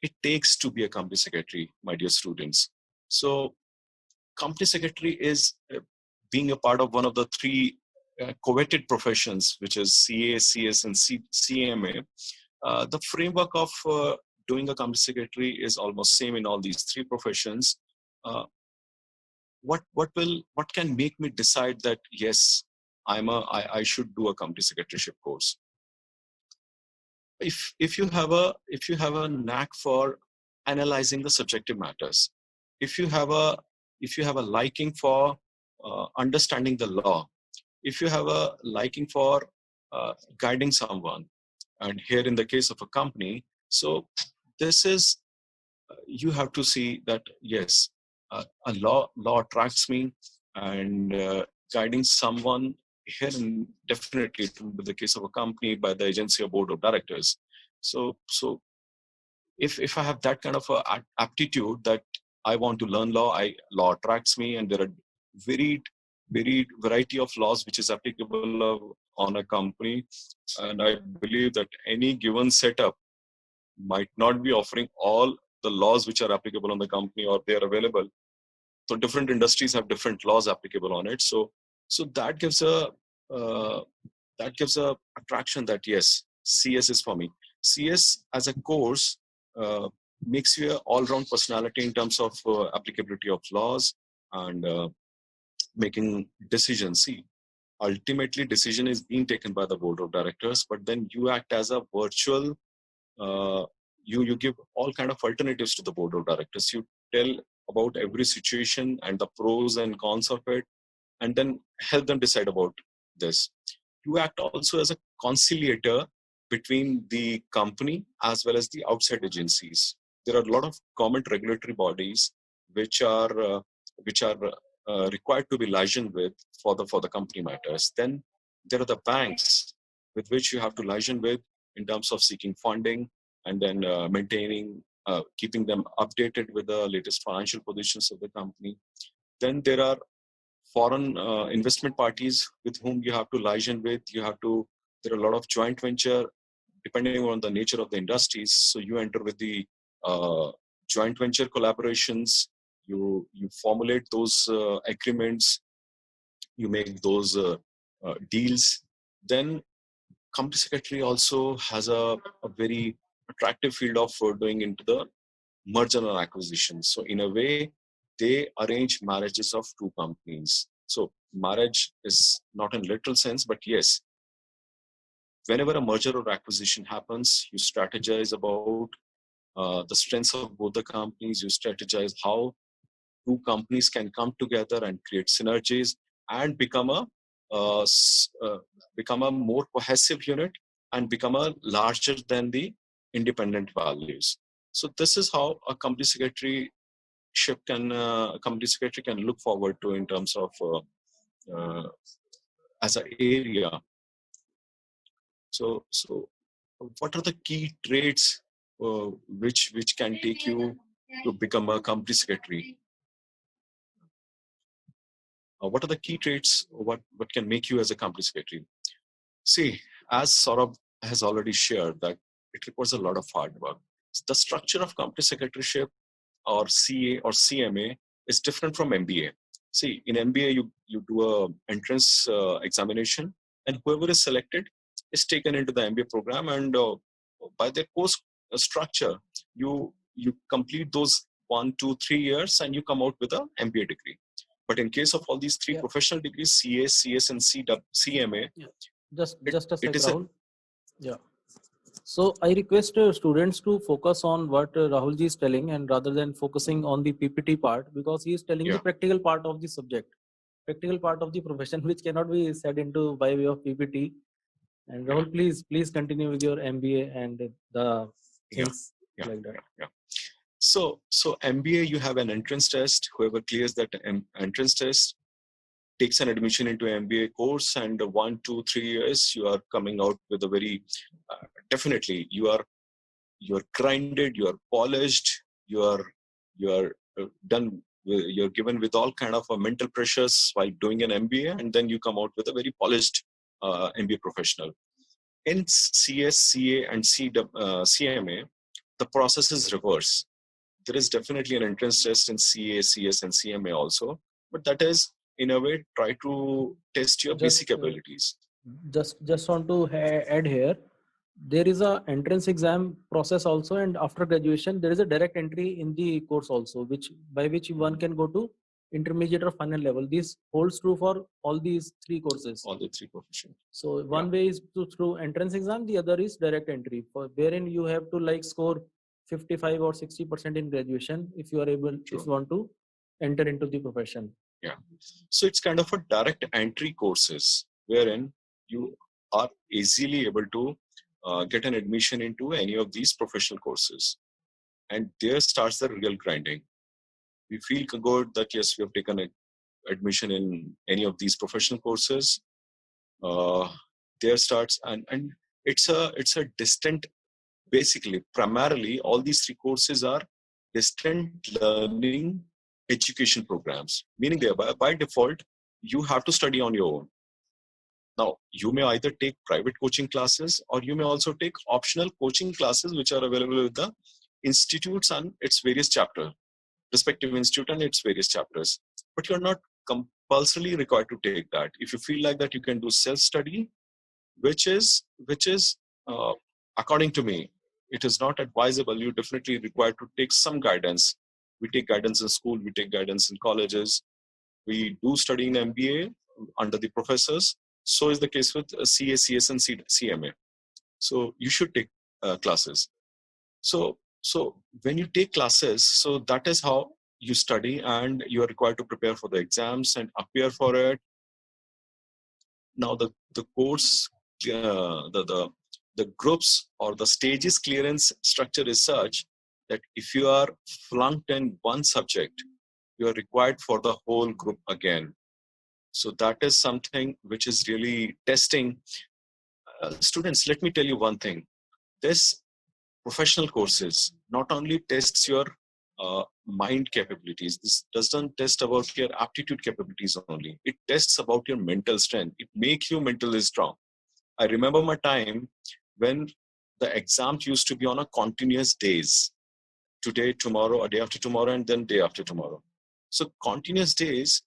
it takes to be a company secretary, my dear students. So company secretary is being a part of one of the three coveted professions, which is CA, CS, and CMA. The framework of doing a company secretary is almost same in all these three professions. What can make me decide that yes, I should do a company secretaryship course? If you have a knack for analyzing the subjective matters, if you have a liking for understanding the law, if you have a liking for guiding someone, and here in the case of a company, so this is you have to see that yes, a law attracts me, and guiding someone here, and definitely it will be the case of a company by the agency or board of directors. So if I have that kind of a aptitude that I want to learn law, law attracts me, and there are varied variety of laws which is applicable on a company, and I believe that any given setup might not be offering all the laws which are applicable on the company, or they are available. So different industries have different laws applicable on it. So that gives a attraction that yes, CS is for me. CS as a course makes you an all-round personality in terms of applicability of laws and making decisions. See, ultimately decision is being taken by the board of directors, but then you act as a virtual you give all kind of alternatives to the board of directors. You tell about every situation and the pros and cons of it, and then help them decide about this. You act also as a conciliator between the company as well as the outside agencies. There are a lot of government regulatory bodies which are required to be liaisoned with for the company matters. Then there are the banks with which you have to liaison with in terms of seeking funding, and then maintaining, keeping them updated with the latest financial positions of the company. Then there are foreign investment parties with whom you have to liaison with. There are a lot of joint venture depending on the nature of the industries. So you enter with the joint venture collaborations. You formulate those agreements. You make those deals. Then company secretary also has a very attractive field of doing into the merger and acquisition. So in a way, they arrange marriages of two companies. So marriage is not in literal sense, but yes, whenever a merger or acquisition happens, you strategize about the strengths of both the companies. You strategize how two companies can come together and create synergies and become a more cohesive unit and become a larger than the independent values. So this is how a company secretary can look forward to in terms of as an area. So what are the key traits which can take you to become a company secretary? What are the key traits? What can make you as a company secretary? See, as Saurabh has already shared, that it requires a lot of hard work. The structure of company secretaryship or CA or CMA is different from MBA. See, in MBA, you do a entrance examination, and whoever is selected is taken into the MBA program, and by their course structure, you complete those 1, 2, 3 years, and you come out with an MBA degree. But in case of all these three professional degrees, CA, CS, and CMA, just a sec, Rahul. Yeah. So I request students to focus on what Rahulji is telling, and rather than focusing on the PPT part, because he is telling the practical part of the subject, practical part of the profession, which cannot be said into by way of PPT. And Rahul, please continue with your MBA and the things like that. So MBA, you have an entrance test. Whoever clears that entrance test takes an admission into MBA course, and 1, 2, 3 years, you are coming out with a very definitely you are grinded, you are polished, you are done. You're given with all kind of mental pressures while doing an MBA, and then you come out with a very polished MBA professional. In CS, CA, and CMA, the process is reverse. There is definitely an entrance test in CA, CS, and CMA also, but that is in a way try to test your basic abilities. Just want to add here, there is a entrance exam process also, and after graduation there is a direct entry in the course also, by which one can go to intermediate or final level. This holds true for all these three courses. All the three professions. So one way is through entrance exam, the other is direct entry, wherein you have to score 55 or 60% in graduation if you are able, if you want to enter into the profession. Yeah. So it's kind of a direct entry courses wherein you are easily able to get an admission into any of these professional courses. And there starts the real grinding. We feel good that yes, we have taken an admission in any of these professional courses. There starts, and it's a distant, basically, primarily all these three courses are distant learning education programs, meaning that by default, you have to study on your own. Now, you may either take private coaching classes, or you may also take optional coaching classes, which are available with the institutes and its various chapters, respective institute and its various chapters. But you're not compulsorily required to take that. If you feel like that, you can do self-study, which is according to me, it is not advisable. You're definitely required to take some guidance. We take guidance in school, we take guidance in colleges. We do study in MBA under the professors. So is the case with CA, CS, and CMA. So you should take classes. So when you take classes, so that is how you study, and you are required to prepare for the exams and appear for it. Now the course, the groups or the stages clearance structure is such that if you are flunked in one subject, you are required for the whole group again. So that is something which is really testing. Students, let me tell you one thing. This professional courses not only tests your mind capabilities. This doesn't test about your aptitude capabilities only. It tests about your mental strength. It makes you mentally strong. I remember my time when the exams used to be on a continuous days. Today, tomorrow, a day after tomorrow, and then day after tomorrow. So continuous days,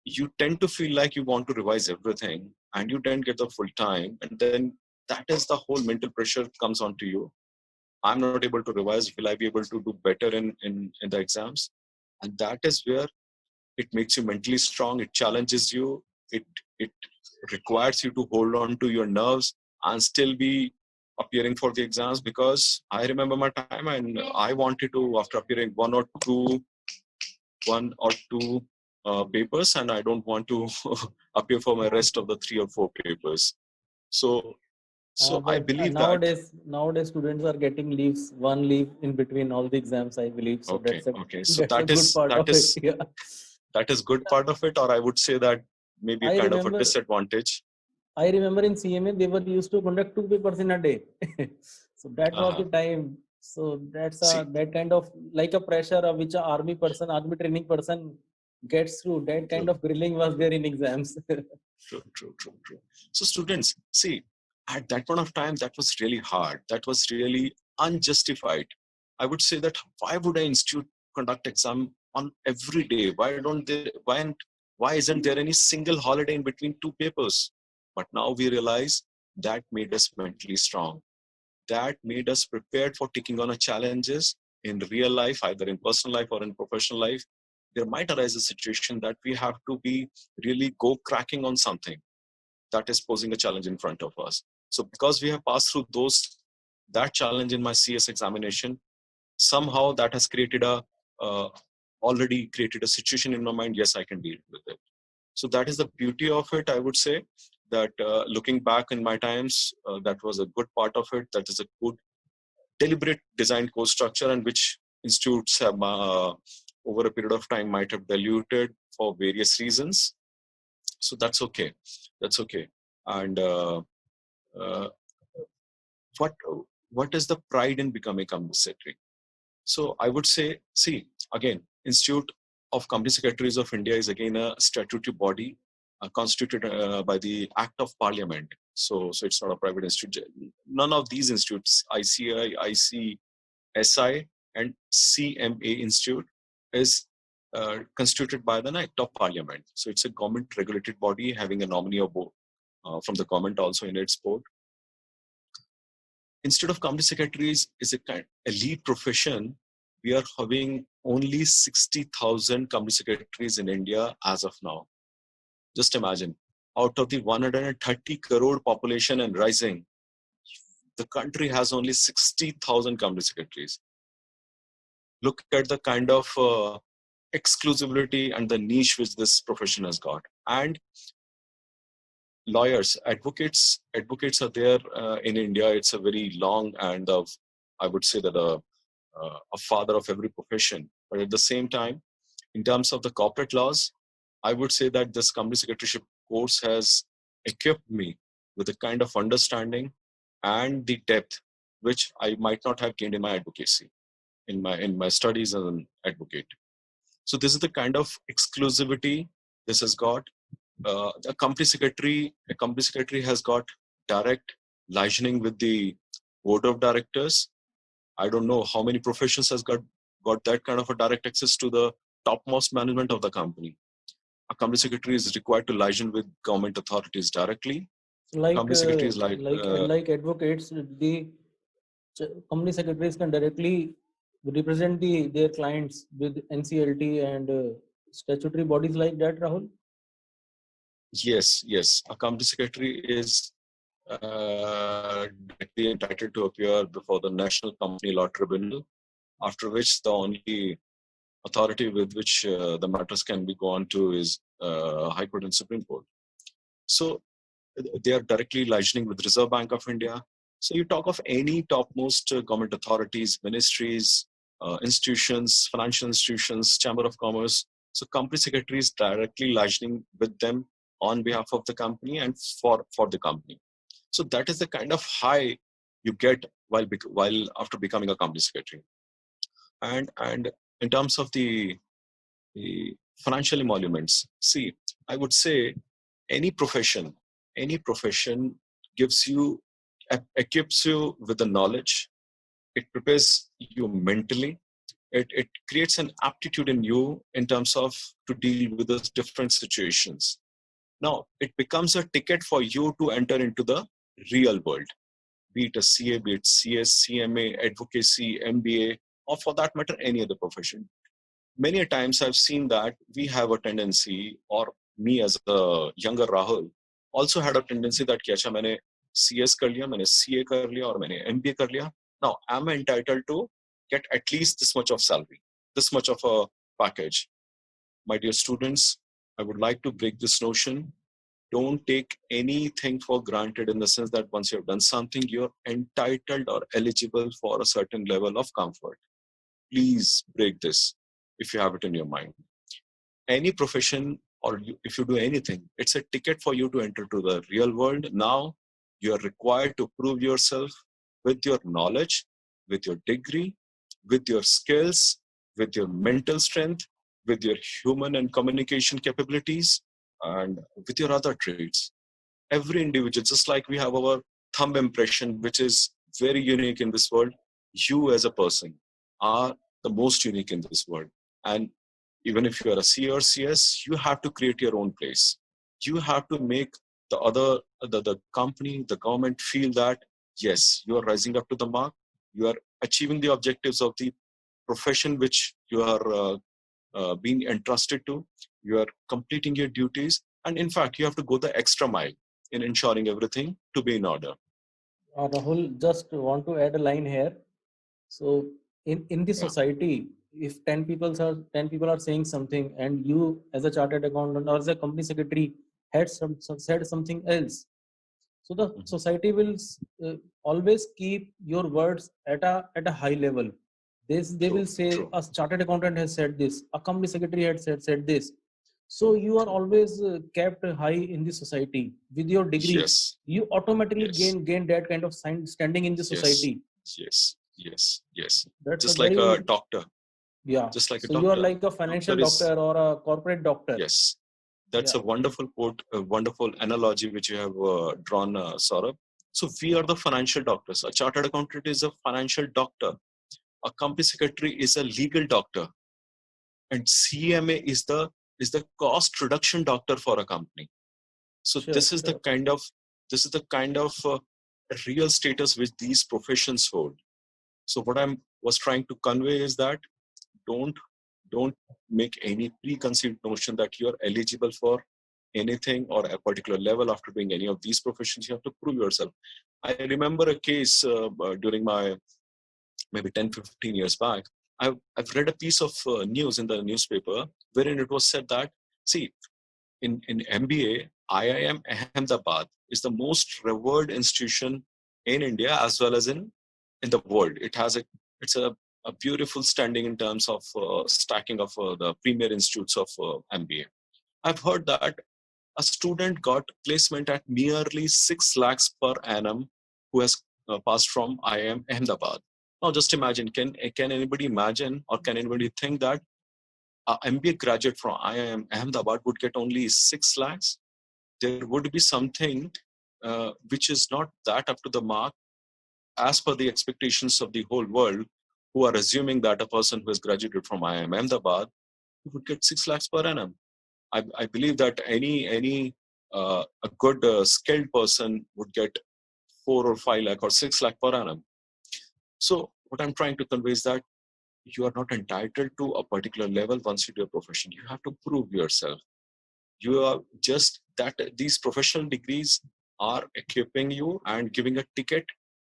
you tend to feel like you want to revise everything, and you don't get the full time, and then that is the whole mental pressure comes onto you. I'm not able to revise. Will I be able to do better in the exams? And that is where it makes you mentally strong. It challenges you. It requires you to hold on to your nerves and still be appearing for the exams, because I remember my time and I wanted to, after appearing one or two papers, and I don't want to appear for my rest of the 3 or 4 papers. So I But believe that. nowadays students are getting leaves, one leave in between all the exams, I believe. So Okay. So that's a good part of it. Yeah. that is good part of it, or I would say that maybe a I kind of a remember disadvantage. I remember in CMA they were used to conduct 2 papers in a day. So that was the time. So that's See, that kind of like a pressure of which a army training person gets through. That kind of grilling was there in exams. True. So students, see, at that point of time, that was really hard. That was really unjustified. I would say that why would an institute conduct exam on every day? Why isn't there any single holiday in between 2 papers? But now we realize that made us mentally strong. That made us prepared for taking on a challenges in real life, either in personal life or in professional life. There might arise a situation that we have to be really go cracking on something that is posing a challenge in front of us. So because we have passed through that challenge in my CS examination, somehow that has already created a situation in my mind. Yes, I can deal with it. So that is the beauty of it. I would say that looking back in my times, that was a good part of it. That is a good deliberate design course structure, and which institutes have over a period of time might have diluted for various reasons. So that's okay. And uh, what is the pride in becoming company secretary? So I would say, see, again, Institute of Company Secretaries of India is again a statutory body constituted by the Act of Parliament. So it's not a private institute. None of these institutes, ICI, ICSI, and CMA Institute, is constituted by the Act of Parliament. So it's a government-regulated body having a nominee of board from the government also in its board. Instead of company secretaries is a lead profession, we are having only 60,000 company secretaries in India as of now. Just imagine, out of the 130 crore population and rising, the country has only 60,000 company secretaries. Look at the kind of exclusivity and the niche which this profession has got. And lawyers, advocates are there in India. It's a very long and I would say that a father of every profession. But at the same time, in terms of the corporate laws, I would say that this company secretaryship course has equipped me with a kind of understanding and the depth which I might not have gained in my advocacy, in my studies as an advocate. So this is the kind of exclusivity this has got. A company secretary has got direct liaising with the board of directors. I don't know how many professions has got that kind of a direct access to the topmost management of the company. A company secretary is required to liaison with government authorities directly. Company secretary is like advocates, the company secretaries can directly represent their clients with NCLT and statutory bodies like that, Rahul. Yes. A company secretary is directly entitled to appear before the National Company Law Tribunal, after which the only authority with which the matters can be gone to is High Court and Supreme Court. So they are directly liaising with Reserve Bank of India. So you talk of any topmost government authorities, ministries, institutions, financial institutions, Chamber of Commerce. So company secretary is directly liaising with them on behalf of the company and for the company. So that is the kind of high you get while after becoming a company secretary. And in terms of the financial emoluments, see, I would say any profession gives you, equips you with the knowledge. It prepares you mentally. It creates an aptitude in you in terms of to deal with those different situations. Now it becomes a ticket for you to enter into the real world, be it a CA, be it CS, CMA, advocacy, MBA, or for that matter, any other profession. Many a times I've seen that we have a tendency, or me as a younger Rahul, also had a tendency that कि अच्छा मैंने CS कर लिया, मैंने CA कर लिया, और मैंने MBA कर लिया. Now I'm entitled to get at least this much of salary, this much of a package. My dear students, I would like to break this notion. Don't take anything for granted, in the sense that once you have done something, you're entitled or eligible for a certain level of comfort. Please break this if you have it in your mind. Any profession, or if you do anything, it's a ticket for you to enter to the real world. Now you are required to prove yourself with your knowledge, with your degree, with your skills, with your mental strength, with your human and communication capabilities, and with your other traits. Every individual, just like we have our thumb impression, which is very unique in this world, you as a person are the most unique in this world. And even if you are a C or CS, you have to create your own place. You have to make the company, the government feel that, yes, you are rising up to the mark. You are achieving the objectives of the profession which you are being entrusted to. You are completing your duties. And in fact, you have to go the extra mile in ensuring everything to be in order. Rahul, just want to add a line here. So in the Yeah. society, if 10 people are saying something, and you as a chartered accountant or as a company secretary had said something else, so the society will always keep your words at a high level. They will say True. a chartered accountant has said this, a company secretary had said this. So you are always kept high in the society with your degree. Yes. You automatically Yes. gain that kind of standing in the society. Yes. That's a Just like very, a doctor. yeah. Just like a So you are doctor. like a financial Doctor is, doctor or a corporate doctor. yes. That's Yeah. a wonderful quote, a wonderful analogy which you have drawn, Saurabh. So we are the financial doctors. A chartered accountant is a financial doctor. A company secretary is a legal doctor, and CMA is the cost reduction doctor for a company. So Sure, this is sure. the kind of real status which these professions hold. So what I was trying to convey is that don't make any preconceived notion that you are eligible for anything or a particular level after doing any of these professions. You have to prove yourself. I remember a case during my maybe 10-15 years back. I've read a piece of news in the newspaper wherein it was said that, see, in MBA, IIM Ahmedabad is the most revered institution in India as well as in the world. It's a beautiful standing in terms of stacking of the premier institutes of MBA. I've heard that a student got placement at merely 6 lakhs per annum who has passed from IIM Ahmedabad. Now just imagine, can anybody imagine, or can anybody think that an MBA graduate from IIM Ahmedabad would get only 6 lakhs? There would be something which is not that up to the mark as per the expectations of the whole world, who are assuming that a person who has graduated from IIM Ahmedabad would get 6 lakhs per annum. I believe that any a good skilled person would get 4 or 5 lakh or 6 lakh per annum. So what I'm trying to convey is that you are not entitled to a particular level once you do a profession. You have to prove yourself. You are just that these professional degrees are equipping you and giving a ticket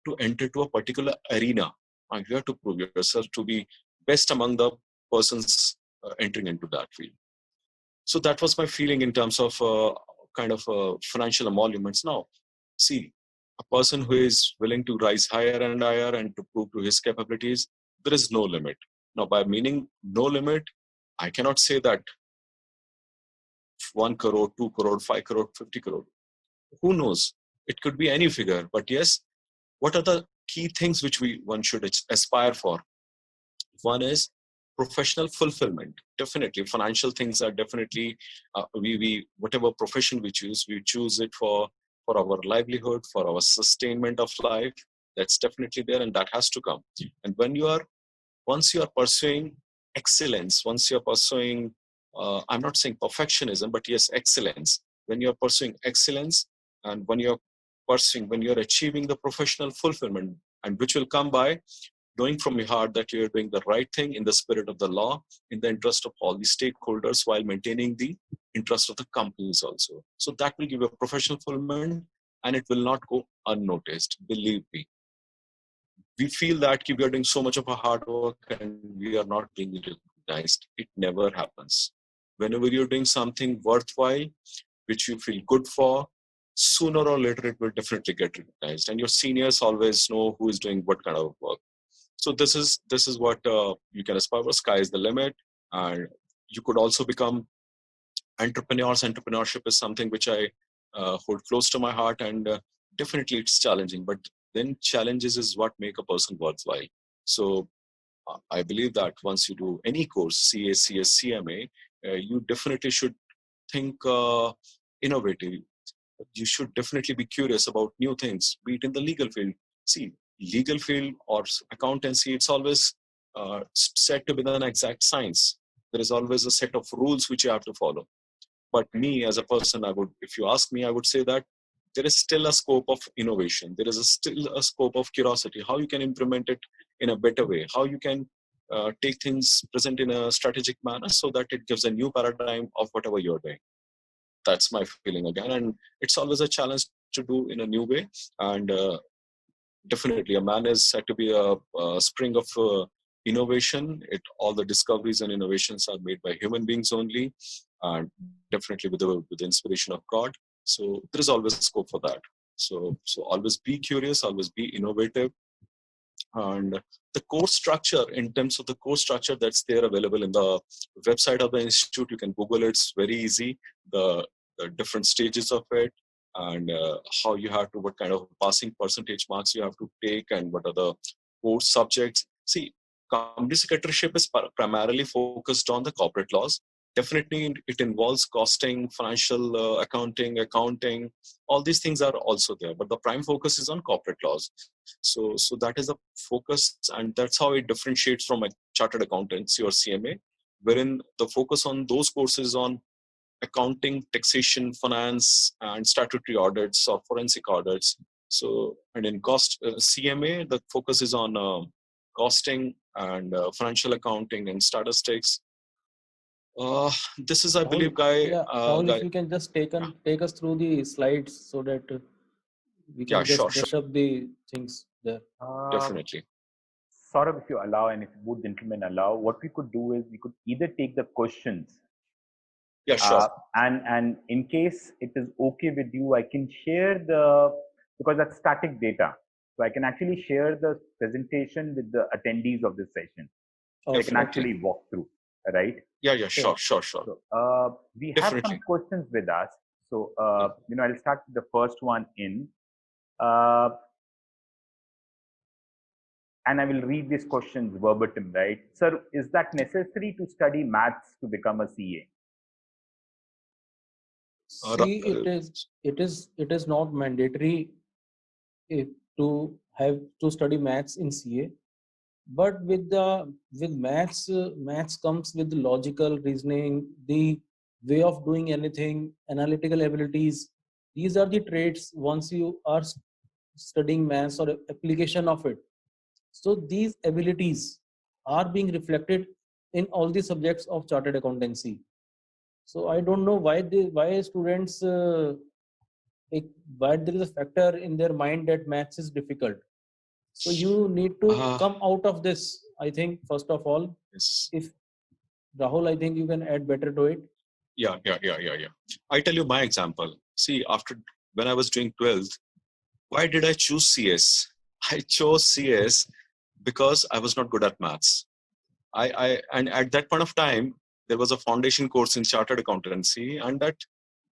to enter to a particular arena. And you have to prove yourself to be best among the persons entering into that field. So that was my feeling in terms of kind of financial emoluments. Now, see, a person who is willing to rise higher and higher and to prove to his capabilities, there is no limit. Now, by meaning no limit, I cannot say that 1 crore, 2 crore, 5 crore, 50 crore. Who knows? It could be any figure. But yes, what are the key things which one should aspire for? One is professional fulfillment. Definitely, financial things are definitely we whatever profession we choose it for our livelihood, for our sustainment of life. That's definitely there, and that has to come. And once you are pursuing excellence, once you are pursuing, I'm not saying perfectionism, but yes, excellence. When you are pursuing excellence, and when you're achieving the professional fulfillment, and which will come by knowing from your heart that you're doing the right thing in the spirit of the law, in the interest of all the stakeholders, while maintaining the interest of the companies also. So that will give you a professional fulfillment, and it will not go unnoticed. Believe me. We feel that we are doing so much of a hard work and we are not being recognized. It never happens. Whenever you're doing something worthwhile, which you feel good for, sooner or later it will definitely get recognized. And your seniors always know who is doing what kind of work. So this is what you can aspire for. Sky is the limit. And you could also become entrepreneurs. Entrepreneurship is something which I hold close to my heart, and definitely it's challenging. But then challenges is what make a person worthwhile. So I believe that once you do any course, CA, CS, CMA, you definitely should think innovative. You should definitely be curious about new things, be it in the legal field. See, legal field or accountancy, it's always said to be an exact science. There is always a set of rules which you have to follow. But me as a person, if you ask me, I would say that there is still a scope of innovation. There is still a scope of curiosity, how you can implement it in a better way, how you can take things present in a strategic manner so that it gives a new paradigm of whatever you're doing. That's my feeling again. And it's always a challenge to do in a new way. And definitely a man is said to be a spring of innovation. All the discoveries and innovations are made by human beings only, and definitely with the inspiration of God. So there is always scope for that. So always be curious, always be innovative. And the course structure, in terms of the course structure that's there available in the website of the institute, you can Google it. It's very easy. The different stages of it, and how you have to, what kind of passing percentage marks you have to take, and what are the course subjects. See, company secretaryship is primarily focused on the corporate laws. Definitely, it involves costing, financial accounting. All these things are also there, but the prime focus is on corporate laws. So that is the focus, and that's how it differentiates from a chartered accountancy or CMA, wherein the focus on those courses on accounting, taxation, finance, and statutory audits or forensic audits. So, and in CMA, the focus is on costing and financial accounting and statistics. This is, I believe, Rahul, if you can just take us through the slides so that we can brush up the things there. Definitely. Saurabh, if you allow, and if both gentlemen allow, what we could do is we could either take the questions. Yeah, sure. And in case it is okay with you, I can share because that's static data. So I can actually share the presentation with the attendees of this session. So I can actually walk through, right? Yeah, sure. So, we have some questions with us. So, I'll start with the first one in. And I will read these questions verbatim, right? Sir, is that necessary to study maths to become a CA? See, it is not mandatory to have to study maths in CA, but with maths comes with logical reasoning, the way of doing anything, analytical abilities. These are the traits once you are studying maths or application of it. So these abilities are being reflected in all the subjects of chartered accountancy. So I don't know why students but there is a factor in their mind that maths is difficult. So you need to come out of this. I think first of all, yes. if Rahul, I think you can add better to it. Yeah. I tell you my example. See, when I was doing 12th, why did I choose CS? I chose CS because I was not good at maths. And at that point of time, there was a foundation course in chartered accountancy, and that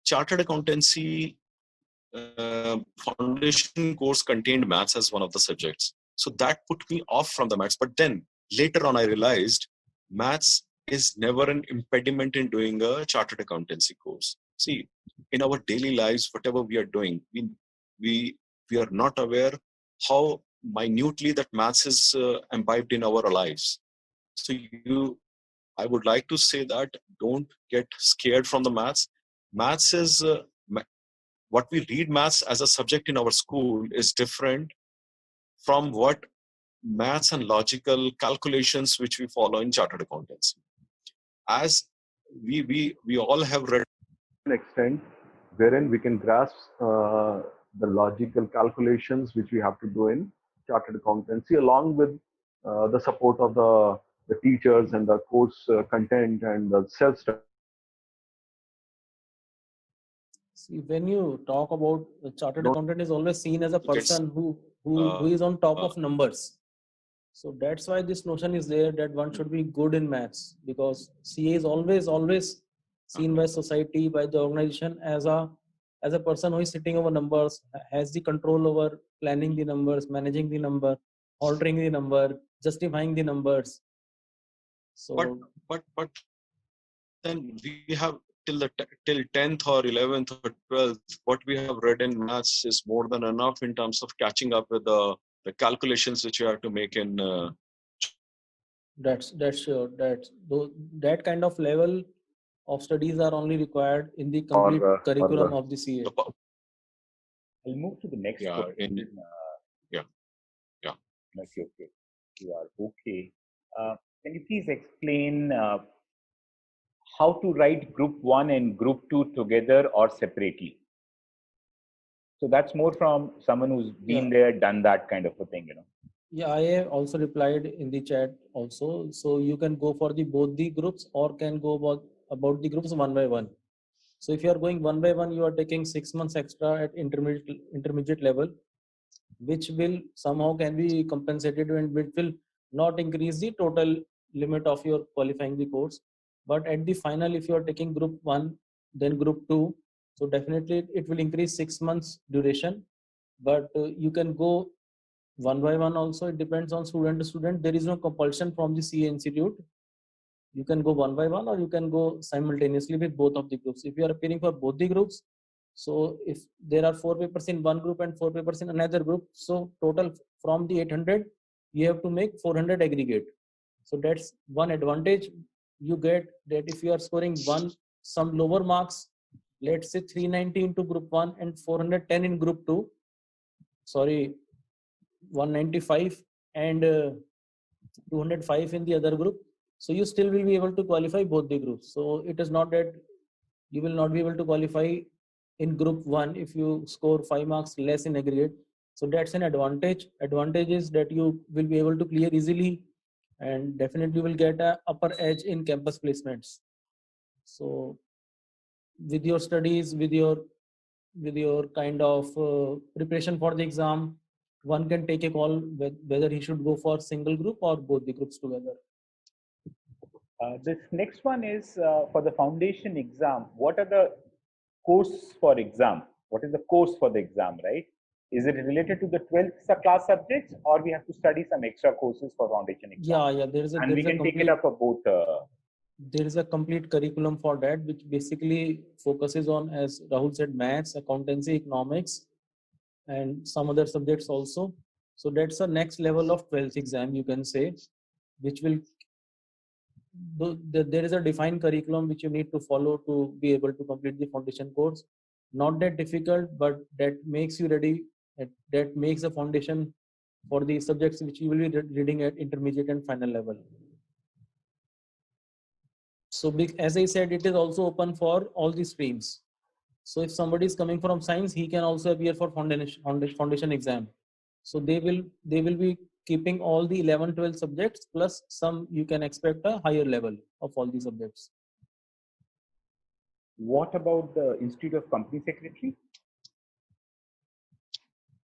chartered accountancy foundation course contained maths as one of the subjects. So that put me off from the maths. But then later on, I realized maths is never an impediment in doing a chartered accountancy course. See, in our daily lives, whatever we are doing, we are not aware how minutely that maths is imbibed in our lives. So I would like to say that don't get scared from the maths. Maths is what we read maths as a subject in our school is different from what maths and logical calculations which we follow in chartered accountancy. As we all have read an extent wherein we can grasp the logical calculations which we have to do in chartered accountancy, along with the support of the teachers and the course content and the self-study. See, when you talk about the chartered accountant is always seen as a person who is on top of numbers. So that's why this notion is there that one should be good in maths, because CA is always seen by society, by the organization as a person who is sitting over numbers, has the control over planning the numbers, managing the number, altering the number, justifying the numbers. So but then we have till 10th or 11th or 12th, what we have read in maths is more than enough in terms of catching up with the calculations which you have to make in that's sure. That kind of level of studies are only required in the complete curriculum of the CA. I'll move to the next question. Yeah. Okay. You are okay. Can you please explain how to write group 1 and group 2 together or separately? So that's more from someone who's been there, done that kind of a thing, Yeah, I have also replied in the chat also. So you can go for both the groups, or can go about the groups one by one. So if you are going one by one, you are taking 6 months extra at intermediate level, which will somehow can be compensated and which will not increase the total limit of your qualifying the course. But at the final, if you are taking group 1, then group 2, so definitely it will increase 6 months duration. But you can go one by one also. It depends on student to student. There is no compulsion from the CA Institute. You can go one by one, or you can go simultaneously with both of the groups. If you are appearing for both the groups, so if there are 4 papers in one group and 4 papers in another group, so total from the 800, you have to make 400 aggregate. So that's one advantage you get, that if you are scoring some lower marks, let's say 390 into group 1 and 410 in group 2, 195 and 205 in the other group, so you still will be able to qualify both the groups. So it is not that you will not be able to qualify in group 1 if you score 5 marks less in aggregate. So that's an advantage. Advantage is that you will be able to clear easily and definitely will get a upper edge in campus placements. So with your studies, with your kind of preparation for the exam, one can take a call whether he should go for single group or both the groups together. This next one is for the foundation exam. What are the course for exam? What is the course for the exam, right? Is it related to the 12th class subjects, or we have to study some extra courses for foundation exam? Yeah. We can take it up for both. There is a complete curriculum for that, which basically focuses on, as Rahul said, maths, accountancy, economics, and some other subjects also. So that's the next level of 12th exam, you can say, which will, there is a defined curriculum which you need to follow to be able to complete the foundation course. Not that difficult, but that makes you ready, that makes a foundation for the subjects which you will be reading at intermediate and final level. So as I said, it is also open for all the streams. So if somebody is coming from science, he can also appear for foundation exam. So they will be keeping all the 11, 12 subjects plus some. You can expect a higher level of all the subjects. What about the Institute of Company Secretary?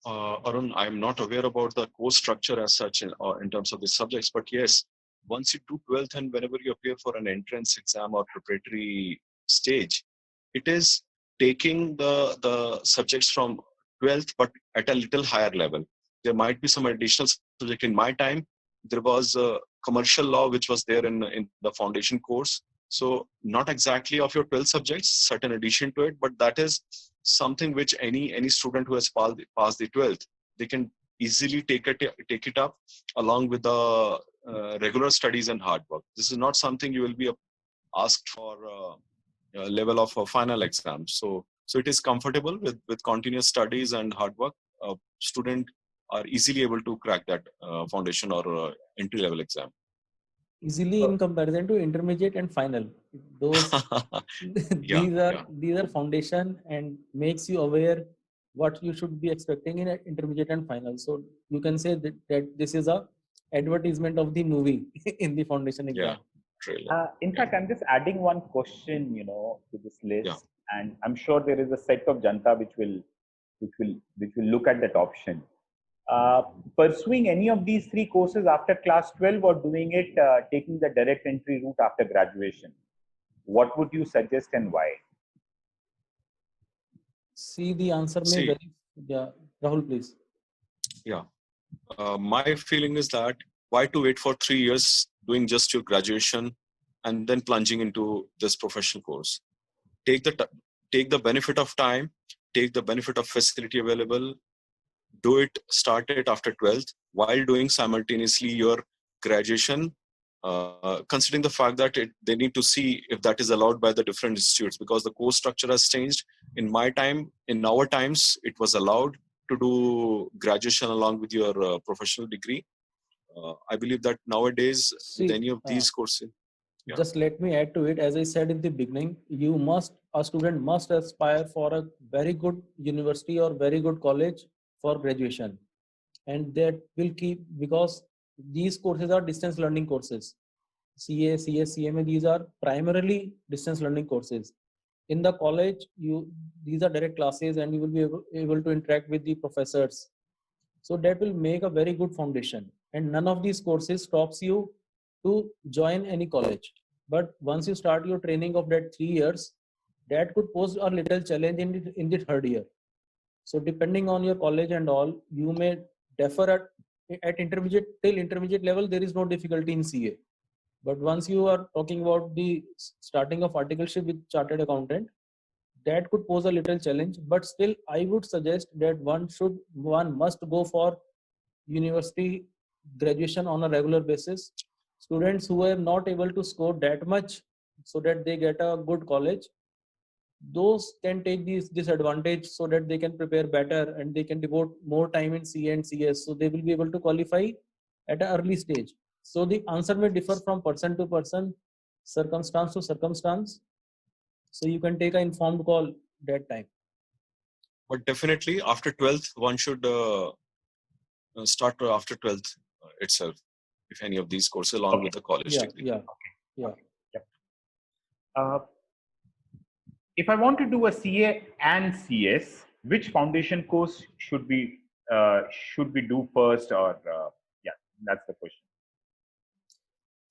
Arun, I'm not aware about the course structure as such in terms of the subjects, but yes, once you do 12th and whenever you appear for an entrance exam or preparatory stage, it is taking the subjects from 12th but at a little higher level. There might be some additional subject. In my time, there was commercial law which was there in the foundation course. So not exactly of your 12 subjects, certain addition to it, but that is something which any student who has passed the 12th, they can easily take it up along with the regular studies and hard work. This is not something you will be asked for level of a final exam. So it is comfortable with continuous studies and hard work. Student are easily able to crack that foundation or entry level exam. Easily in comparison to intermediate and final. Those these are foundation and makes you aware what you should be expecting in intermediate and final. So you can say that this is a advertisement of the movie in the foundation exam. In fact, I'm just adding one question, to this list, and I'm sure there is a set of Janta which will look at that option. Pursuing any of these three courses after class 12 or doing it, taking the direct entry route after graduation, what would you suggest and why? See, the answer may vary. Yeah, Rahul, please. Yeah. My feeling is that why to wait for 3 years doing just your graduation and then plunging into this professional course? Take the benefit of time, take the benefit of facility available, start it after 12th while doing simultaneously your graduation, considering the fact that they need to see if that is allowed by the different institutes, because the course structure has changed. In our times, it was allowed to do graduation along with your professional degree. I believe that nowadays, with any of these courses. Yeah. Just let me add to it. As I said in the beginning, a student must aspire for a very good university or very good college for graduation. And that will keep, because these courses are distance learning courses. CA, CS, CMA, these are primarily distance learning courses. In the college, these are direct classes and you will be able to interact with the professors. So that will make a very good foundation. And none of these courses stops you to join any college. But once you start your training of that 3 years, that could pose a little challenge in the third year. So depending on your college and all, you may defer at intermediate till intermediate level. There is no difficulty in CA. But once you are talking about the starting of articleship with chartered accountant, that could pose a little challenge. But still, I would suggest that one must go for university graduation on a regular basis. Students who are not able to score that much so that they get a good college, those can take this advantage so that they can prepare better and they can devote more time in CA and CS. So they will be able to qualify at an early stage. So the answer may differ from person to person, circumstance to circumstance. So you can take an informed call that time. But definitely after 12th, one should start after 12th itself, if any of these courses along with the college degree. If I want to do a CA and CS, which foundation course should we do first, or that's the question.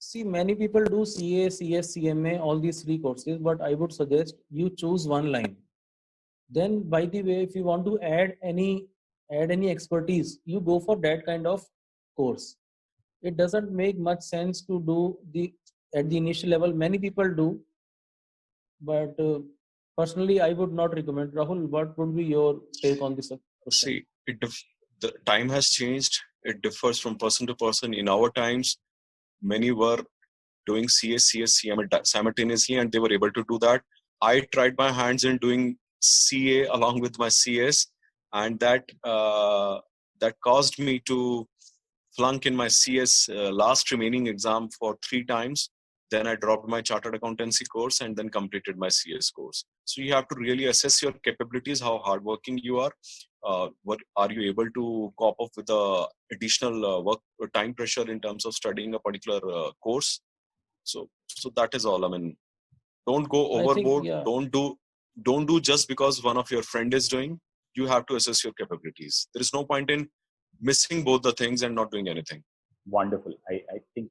See, many people do CA, CS, CMA, all these three courses, but I would suggest you choose one line. Then, by the way, if you want to add any expertise, you go for that kind of course. It doesn't make much sense to do at the initial level. Many people do, but personally, I would not recommend. Rahul, what would be your take on this question? See, the time has changed. It differs from person to person. In our times, many were doing CS, CMA simultaneously, and they were able to do that. I tried my hands in doing CA along with my CS, and that caused me to flunk in my CS last remaining exam for 3 times. Then I dropped my chartered accountancy course and then completed my CS course. So you have to really assess your capabilities, how hardworking you are. What are you able to cope up with the additional work or time pressure in terms of studying a particular course? So that is all. I mean, don't go I think, overboard. yeah, Don't do just because one of your friend is doing. You have to assess your capabilities. There is no point in missing both the things and not doing anything. Wonderful. I think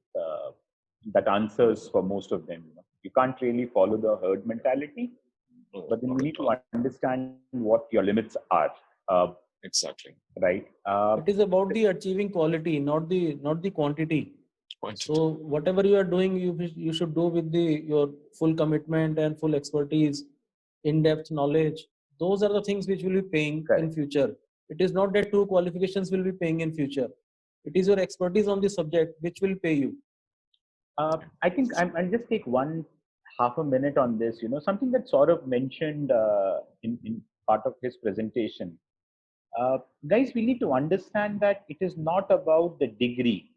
that answers for most of them. You can't really follow the herd mentality, No, but then not you at need to all. understand what your limits are. Exactly. Right. it is about the achieving quality, not the quantity. Point it. So whatever you are doing, you should do with your full commitment and full expertise, in-depth knowledge. Those are the things which will be paying in Correct. future. It is not that 2 qualifications will be paying in future. It is your expertise on the subject which will pay you. I think I'll just take half a minute on this. Something that Saurabh mentioned in part of his presentation. Guys, we need to understand that it is not about the degree.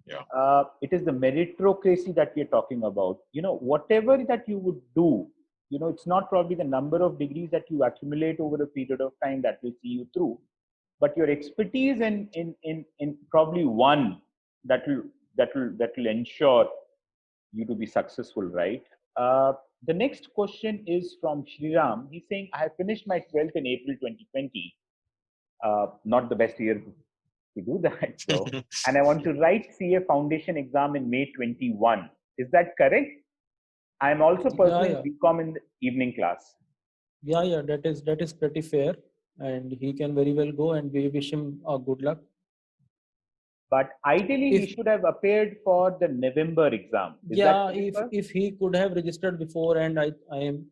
Yeah. It is the meritocracy that we are talking about. Whatever that you would do, it's not probably the number of degrees that you accumulate over a period of time that will see you through, but your expertise in probably one that will ensure you to be successful, right? The next question is from Shriram. He's saying, I have finished my 12th in April 2020. Not the best year to do that, so. And I want to write CA foundation exam in May 21. Is that correct? I'm also pursuing BCom in the evening class. Yeah, that is pretty fair, and he can very well go, and we wish him good luck. But ideally, he should have appeared for the November exam. Is that correct, if he could have registered before, and I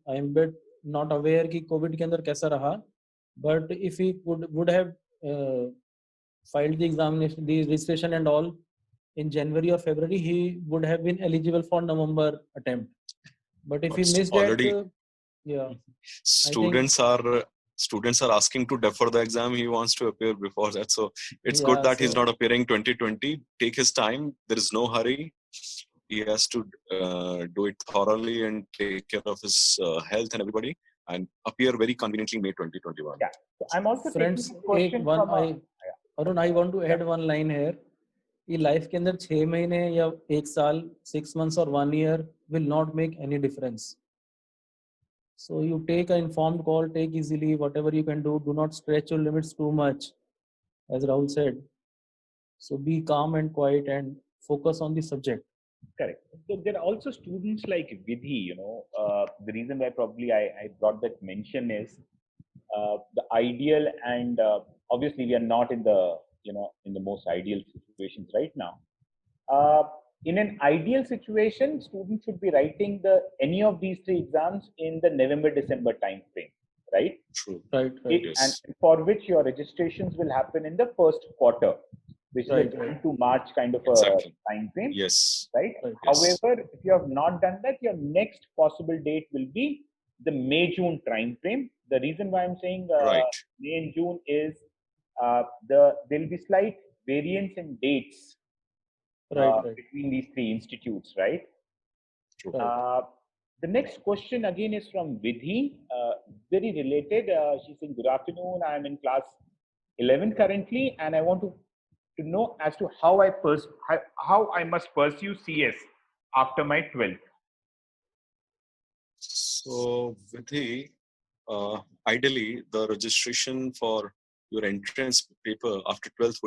am bit not aware कि COVID के अंदर कैसा रहा, but if he would have filed the examination, the registration and all in January or February, he would have been eligible for November attempt. But if he missed already, that, yeah, students are asking to defer the exam. He wants to appear before that, so it's good that he's not appearing 2020. Take his time. There is no hurry. He has to do it thoroughly and take care of his health and everybody, and appear very conveniently May 2021. Yeah. So I'm also friends, taking a question from Arun, I want to add one line here. कि life के अंदर 6 महीने या 1 साल, 6 months or 1 year will not make any difference. So you take an informed call, take easily whatever you can do. Do not stretch your limits too much, as Rahul said. So be calm and quiet and focus on the subject. Correct. So there are also students like Vidhi. The reason why probably I brought that mention is the ideal, and obviously we are not in the in the most ideal situations right now. In an ideal situation, students should be writing any of these 3 exams in the November-December time frame, right? True. Right. And for which your registrations will happen in the first quarter, which is a June to March kind of a time frame. Yes. Right. Yes. However, if you have not done that, your next possible date will be the May-June time frame. The reason why I'm saying May and June is there will be slight variance in dates between these 3 institutes, right? The next question again is from Vidhi, very related. She's saying, good afternoon, I'm in class 11 currently, and I want to know as to how I must pursue CS after my 12th. So Vidhi, ideally the registration for your entrance paper after 12th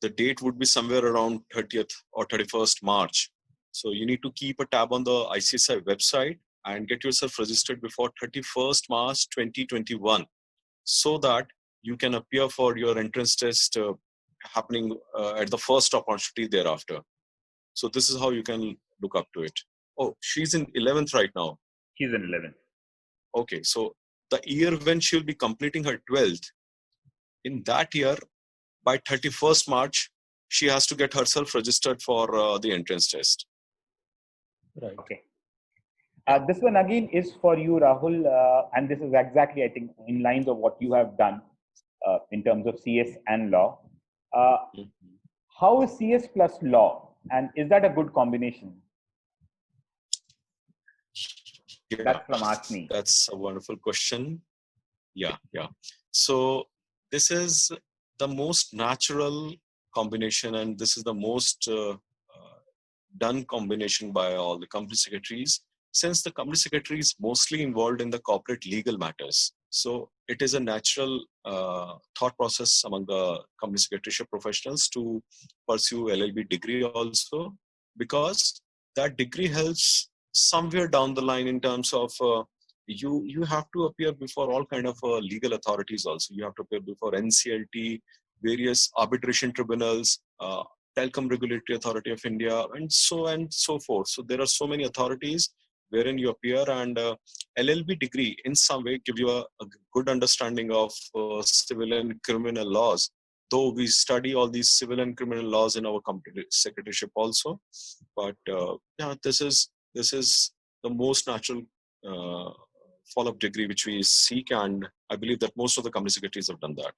the date would be somewhere around 30th or 31st March. So you need to keep a tab on the ICSI website and get yourself registered before 31st March 2021, so that you can appear for your entrance test happening at the first opportunity thereafter. So this is how you can look up to it. Oh, she's in 11th right now. She's in 11th. Okay, so the year when she'll be completing her 12th, in that year, by 31st March, she has to get herself registered for the entrance test. Right. Okay. This one again is for you, Rahul, and this is exactly, I think, in lines of what you have done in terms of CS and law. How is CS plus law, and is that a good combination? Yeah, That's from Asni. that's a wonderful question. Yeah. So this is the most natural combination, and this is the most done combination by all the company secretaries, since the company secretary is mostly involved in the corporate legal matters. So it is a natural thought process among the company secretarial professionals to pursue LLB degree also, because that degree helps somewhere down the line in terms of you have to appear before all kind of legal authorities also. You have to appear before NCLT, various arbitration tribunals, Telecom Regulatory Authority of India, and so forth. So there are so many authorities wherein you appear, and LLB degree in some way give you a good understanding of civil and criminal laws. Though we study all these civil and criminal laws in our company secretaryship also, but yeah, this is the most natural follow-up degree which we seek, and I believe that most of the company secretaries have done that.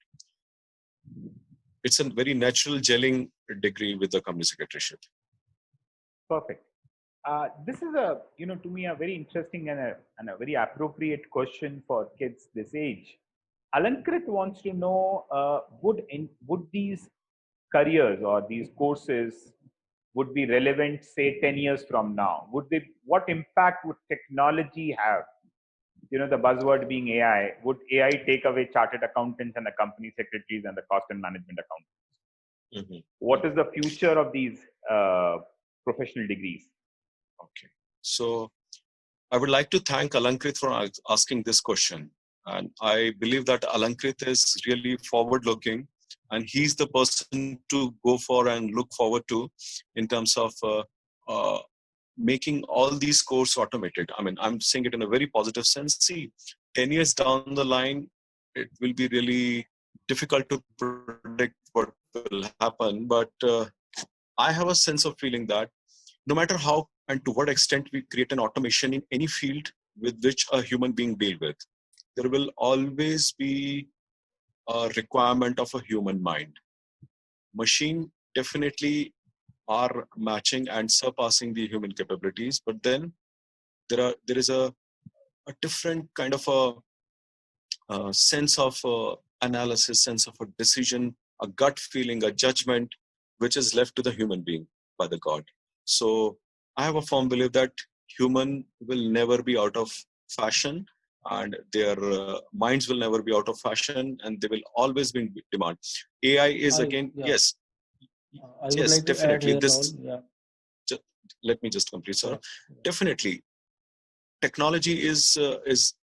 It's a very natural gelling degree with the company secretaryship. Perfect. This is to me, a very interesting and a very appropriate question for kids this age. Alankrit wants to know, would these careers or these courses would be relevant, say, 10 years from now? What impact would technology have? The buzzword being AI. Would AI take away chartered accountants and the company secretaries and the cost and management accountants? Mm-hmm. What is the future of these professional degrees? Okay. So I would like to thank Alankrit for asking this question. And I believe that Alankrit is really forward-looking, and he's the person to go for and look forward to in terms of making all these courses automated. I mean, I'm saying it in a very positive sense. See, 10 years down the line, it will be really difficult to predict what will happen. But I have a sense of feeling that no matter how and to what extent we create an automation in any field with which a human being deal with, there will always be a requirement of a human mind. Machine definitely are matching and surpassing the human capabilities, but then there is a different kind of a sense of analysis, sense of a decision, a gut feeling, a judgment, which is left to the human being by the God. So I have a firm belief that human will never be out of fashion, and their minds will never be out of fashion, and they will always be in demand. AI is yes. I would like to add here, Rahul. Let me just complete, sir. Definitely, technology is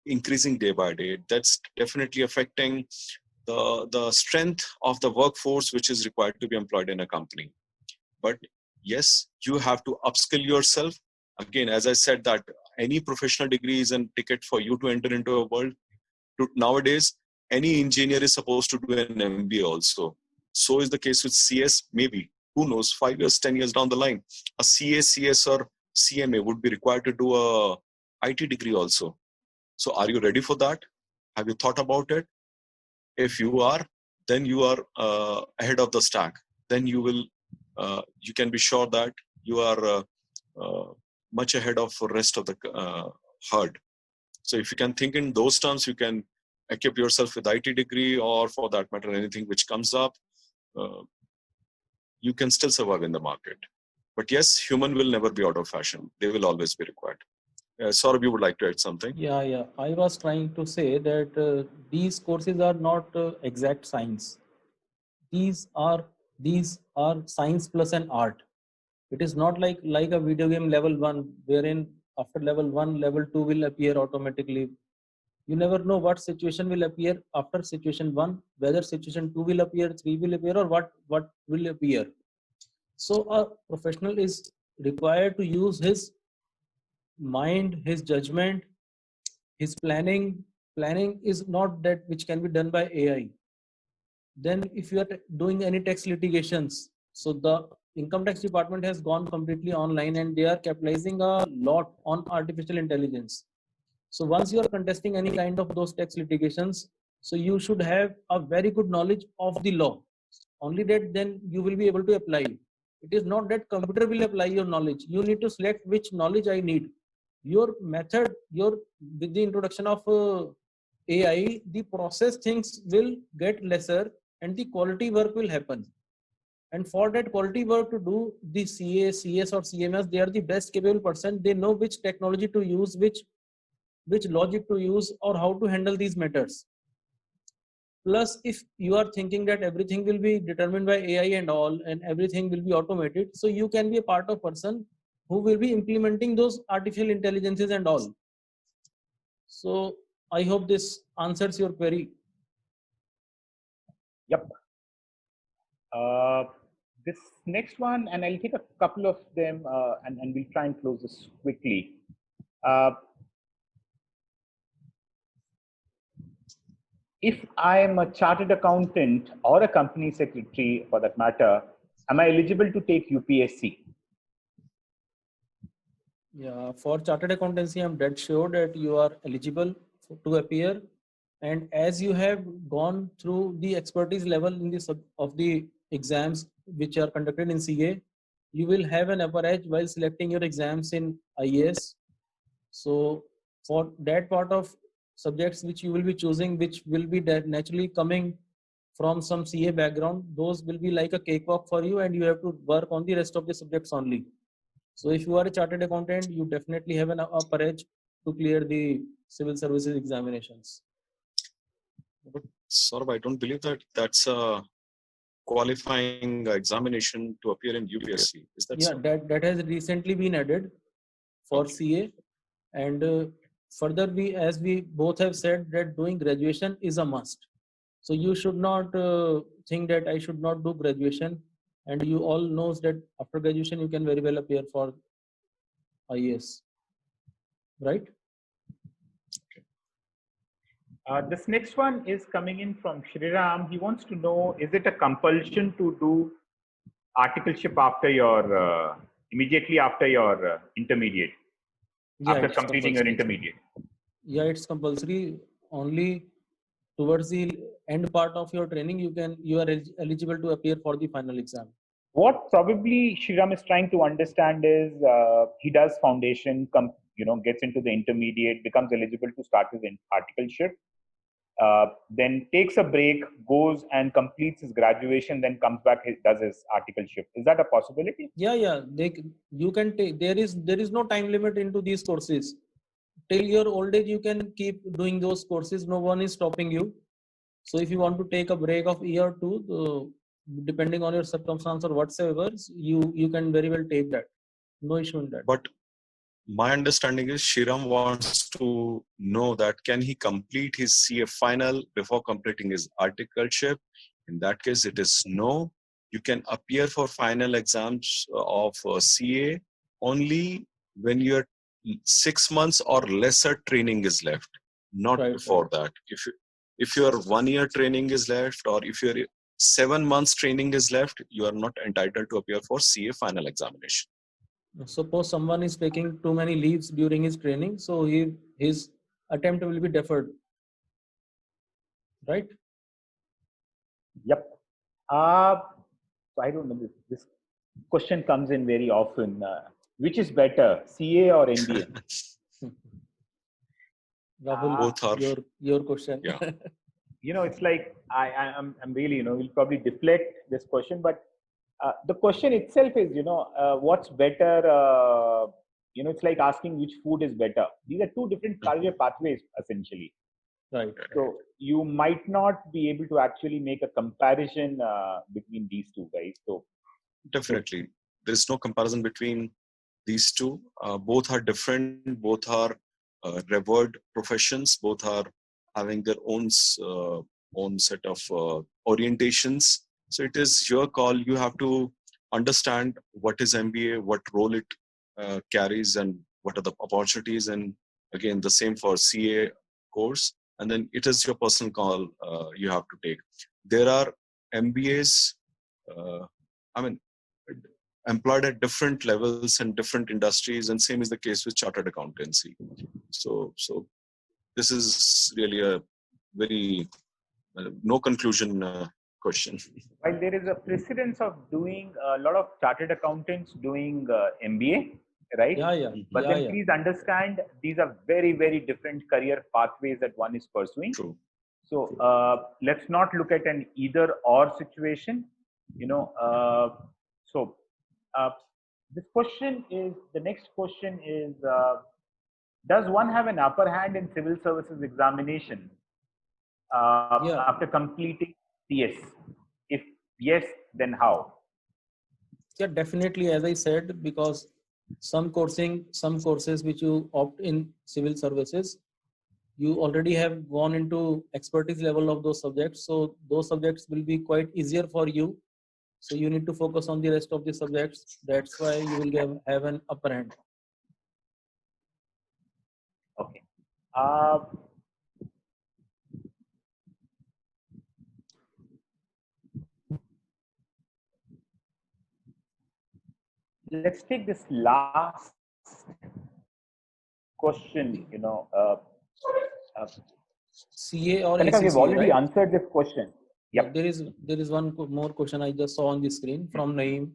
increasing day by day. That's definitely affecting the strength of the workforce which is required to be employed in a company. But yes, you have to upskill yourself. Again, as I said, that any professional degree is a ticket for you to enter into a world. Nowadays, any engineer is supposed to do an MBA also. So is the case with CS. Maybe, who knows, 5 years, 10 years down the line, a CA, CS or CMA would be required to do a IT degree also. So are you ready for that? Have you thought about it? If you are, then you are ahead of the stack. Then you will, you can be sure that you are much ahead of the rest of the herd. So if you can think in those terms, you can equip yourself with IT degree, or for that matter, anything which comes up. You can still survive in the market. But yes, human will never be out of fashion. They will always be required. Saurabh, you would like to add something? Yeah. I was trying to say that these courses are not exact science. These are science plus an art. It is not like a video game level 1, wherein after level 1, level 2 will appear automatically. You never know what situation will appear after situation 1, whether situation 2 will appear, 3 will appear, or what will appear. So a professional is required to use his mind, his judgment, his planning. Planning is not that which can be done by AI. Then if you are doing any tax litigations, so the income tax department has gone completely online, and they are capitalizing a lot on artificial intelligence. So once you are contesting any kind of those tax litigations, so you should have a very good knowledge of the law. Only that then you will be able to apply. It is not that computer will apply your knowledge. You need to select which knowledge I need. your method, with the introduction of AI, the process things will get lesser and the quality work will happen. And for that quality work to do, the CA, CS or CMS, they are the best capable person. They know which technology to use, which logic to use, or how to handle these matters. Plus, if you are thinking that everything will be determined by AI and all, and everything will be automated, so you can be a part of person who will be implementing those artificial intelligences and all. So I hope this answers your query. Yep. This next one, and I'll take a couple of them, and we'll try and close this quickly. If I am a chartered accountant or a company secretary for that matter, am I eligible to take UPSC? Yeah, for chartered accountancy, I'm dead sure that you are eligible to appear. And as you have gone through the expertise level in of the exams which are conducted in CA, you will have an upper edge while selecting your exams in IAS. So for that part of subjects which you will be choosing, which will be naturally coming from some CA background, those will be like a cakewalk for you, and you have to work on the rest of the subjects only. So if you are a chartered accountant, you definitely have an upper edge to clear the civil services examinations. But Saurabh, I don't believe that that's a qualifying examination to appear in UPSC. Is that so? That has recently been added for CA, and further as we both have said that doing graduation is a must. So you should not think that I should not do graduation, and you all knows that after graduation you can very well appear for IAS, right? This next one is coming in from Shriram. He wants to know, is it a compulsion to do articleship after your, immediately after your intermediate, after completing your intermediate? Yeah, it's compulsory. Only towards the end part of your training, you are eligible to appear for the final exam. What probably Shriram is trying to understand is he does foundation, gets into the intermediate, becomes eligible to start his articleship, then takes a break, goes and completes his graduation, then comes back, does his articleship. Is that a possibility? Yeah. You can take. There is no time limit into these courses. Till your old age, you can keep doing those courses. No one is stopping you. So if you want to take a break of year or two, depending on your circumstance or whatsoever, you can very well take that. No issue in that. But my understanding is Shriram wants to know that can he complete his CA final before completing his articleship? In that case, it is no. You can appear for final exams of CA only when your 6 months or lesser training is left, not before that. If your 1 year training is left, or if your 7 months training is left, you are not entitled to appear for CA final examination. Suppose someone is taking too many leaves during his training, so his attempt will be deferred, right? Yep. So I don't know, this question comes in very often. Which is better, CA or MBA? Rahul, both are your question. Yeah. It's like I'm really, we'll probably deflect this question, but the question itself is, what's better? It's like asking which food is better. These are two different career pathways, essentially. Right. So you might not be able to actually make a comparison between these two, guys. So definitely, there's no comparison between these two. Both are different. Both are revered professions. Both are having their own set of orientations. So it is your call. You have to understand what is MBA, what role it carries, and what are the opportunities. And again, the same for CA course. And then it is your personal call you have to take. There are MBAs, employed at different levels and different industries, and same is the case with chartered accountancy. So this is really a very no conclusion question. While there is a precedence of doing a lot of chartered accountants doing MBA, right? Yeah. But then please understand, these are very, very different career pathways that one is pursuing. True. So let's not look at an either or situation, you know. So this question is, the next question is, does one have an upper hand in civil services examination after completing CS? If yes, then how? Yeah, definitely. As I said, because some courses which you opt in civil services, you already have gone into expertise level of those subjects. So those subjects will be quite easier for you. So you need to focus on the rest of the subjects. That's why you will have an upper hand. Okay. Let's take this last question, you know. CA or Kanika, ACCA, we've already right? answered this question. Yep. There is one more question I just saw on the screen from Naeem.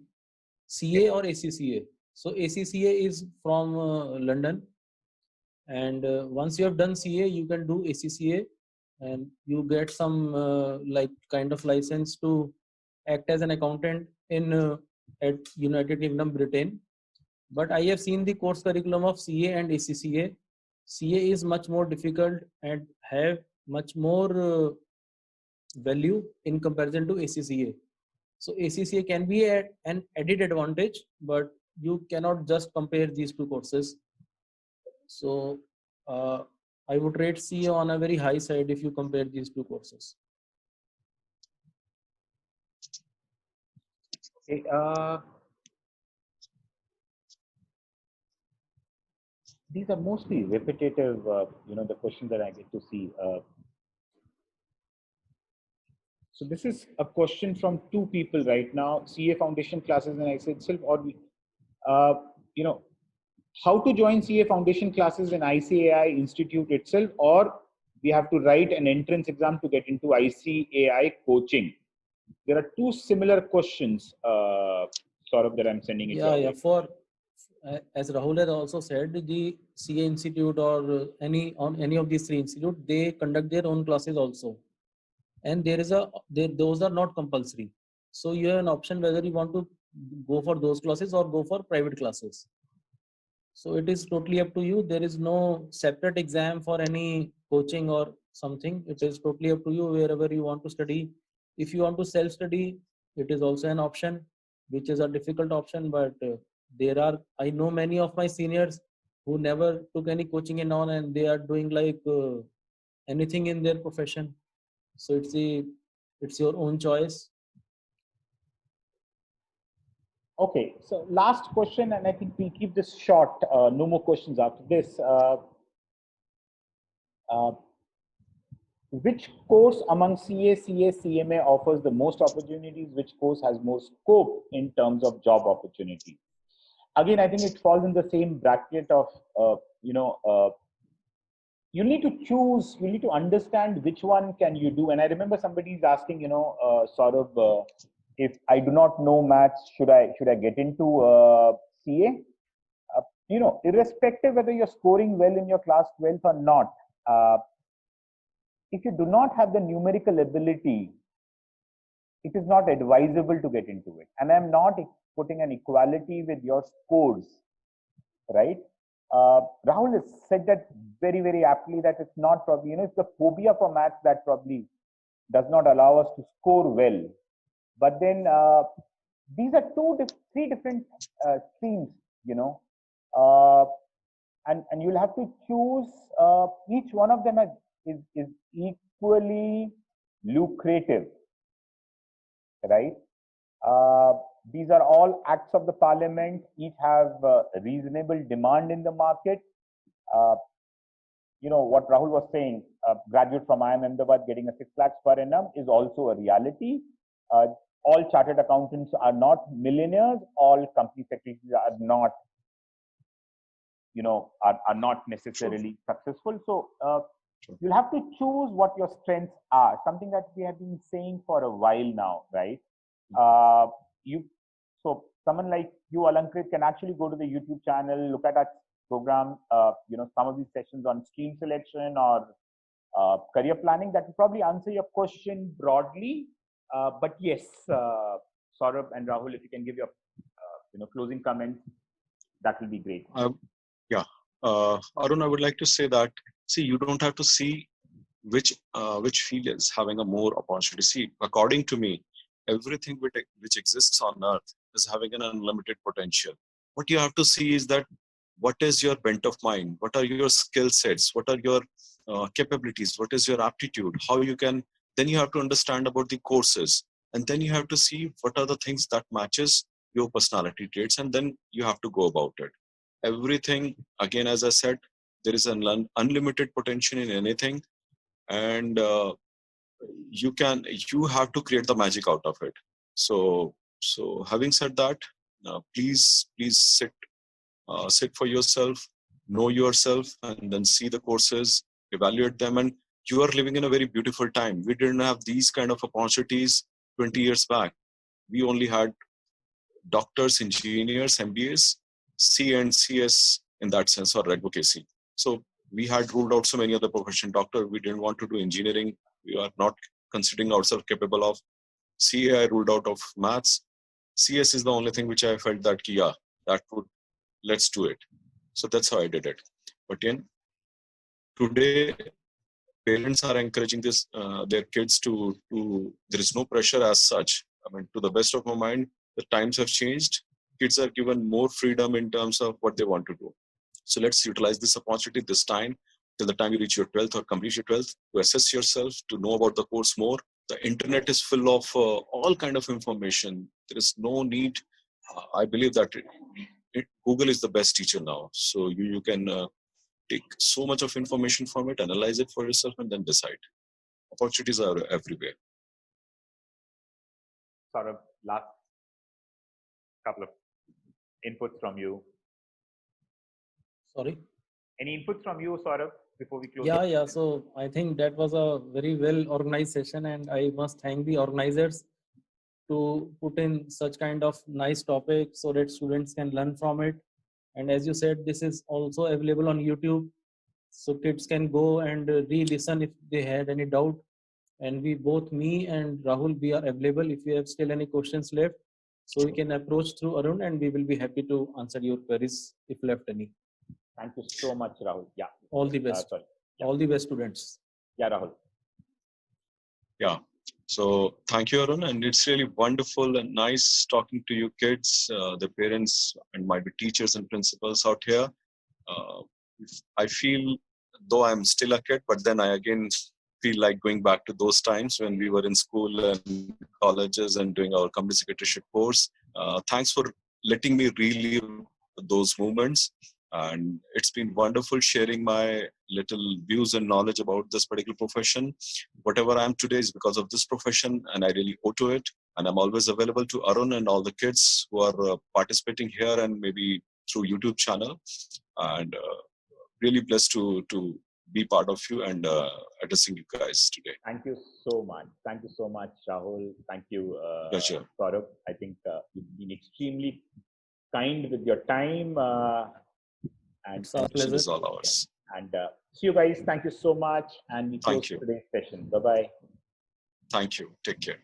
CA or ACCA? So ACCA is from London, and once you have done CA, you can do ACCA, and you get some like kind of license to act as an accountant in at United Kingdom, Britain. But I have seen the course curriculum of CA and ACCA. CA is much more difficult and have much more value in comparison to ACCA. So ACCA can be an added advantage, but you cannot just compare these two courses. So I would rate CA on a very high side if you compare these two courses. Okay, these are mostly repetitive, you know, the questions that I get to see. So this is a question from two people right now: CA foundation classes in ICAI itself, or you know, how to join CA foundation classes in ICAI Institute itself, or we have to write an entrance exam to get into ICAI coaching. There are two similar questions, sort of, that I'm sending it. Yeah. For as Rahul has also said, the CA Institute or any of these three institutes, they conduct their own classes also, and those are not compulsory. So you have an option whether you want to go for those classes or go for private classes. So it is totally up to you. There is no separate exam for any coaching or something. It is totally up to you wherever you want to study. If you want to self-study, it is also an option, which is a difficult option. But I know many of my seniors who never took any coaching and on, and they are doing like anything in their profession. So it's your own choice. Okay, so last question, and I think we'll keep this short. No more questions after this. Which course among CA, CMA offers the most opportunities? Which course has more scope in terms of job opportunity? Again, I think it falls in the same bracket of, you know, you need to choose, you need to understand which one can you do. And I remember somebody is asking, you know, sort of, if I do not know maths, should I get into CA? You know, irrespective whether you're scoring well in your class 12 or not, if you do not have the numerical ability, it is not advisable to get into it. And I'm not putting an equality with your scores, right? Rahul has said that very, very aptly, that it's not probably, you know, it's the phobia for maths that probably does not allow us to score well. But then these are three different streams, you know, and you'll have to choose. Each one of them is equally lucrative, right? These are all acts of the parliament. Each have reasonable demand in the market. You know what Rahul was saying, graduate from IIM Ahmedabad getting a 6 lakhs per annum is also a reality. All chartered accountants are not millionaires. All company secretaries are not, you know, are not necessarily successful. So you'll have to choose what your strengths are. Something that we have been saying for a while now, right? So someone like you, Alankrit, can actually go to the YouTube channel, look at our program, some of these sessions on stream selection or career planning. That will probably answer your question broadly. But yes, Saurabh and Rahul, if you can give your closing comments, that will be great. Arun, I would like to say that, see, you don't have to see which field is having a more opportunity. See, according to me, everything which exists on earth is having an unlimited potential. What you have to see is that what is your bent of mind, what are your skill sets, what are your capabilities, what is your aptitude, how you can, then you have to understand about the courses, and then you have to see what are the things that matches your personality traits, and then you have to go about it. Everything, again, as I said, there is an unlimited potential in anything, and you have to create the magic out of it. So having said that, please sit for yourself, know yourself, and then see the courses, evaluate them. And you are living in a very beautiful time. We didn't have these kind of opportunities 20 years back. We only had doctors, engineers, MBAs, C and CS in that sense, or advocacy. So we had ruled out so many other professions. Doctor, we didn't want to do engineering. We are not considering ourselves capable of. CA, I ruled out of maths. CS is the only thing which I felt that, yeah, let's do it. So that's how I did it. But today, parents are encouraging their kids to, there is no pressure as such. I mean, to the best of my mind, the times have changed. Kids are given more freedom in terms of what they want to do. So let's utilize this opportunity this time, till the time you reach your 12th or complete your 12th, to assess yourself, to know about the course more. The internet is full of all kind of information. There is no need. I believe that Google is the best teacher now. So you can take so much of information from it, analyze it for yourself, and then decide. Opportunities are everywhere. Saurabh, last couple of inputs from you. Sorry? Any inputs from you, Saurabh, before we close? Yeah. So I think that was a very well organized session, and I must thank the organizers to put in such kind of nice topic so that students can learn from it. And as you said, this is also available on YouTube, so kids can go and re-listen if they had any doubt. And me and Rahul, we are available if you have still any questions left. So we can approach through Arun, and we will be happy to answer your queries if left any. Thank you so much, Rahul. Yeah. All the best. All the best, students. Yeah, Rahul. Yeah. So thank you, Arun. And it's really wonderful and nice talking to you kids, the parents, and might be teachers and principals out here. I feel, though I'm still a kid, but then I again feel like going back to those times when we were in school and colleges and doing our company secretaryship course. Thanks for letting me relive those moments. And it's been wonderful sharing my little views and knowledge about this particular profession. Whatever I am today is because of this profession, and I really owe to it. And I'm always available to Arun and all the kids who are participating here and maybe through YouTube channel. And really blessed to be part of you and addressing you guys today. Thank you so much. Thank you so much, Rahul. Thank you, Saurabh. I think you've been extremely kind with your time. And it's our pleasure. Is all ours. And see you guys. Thank you so much. And we close today's session. Bye-bye. Thank you. Take care.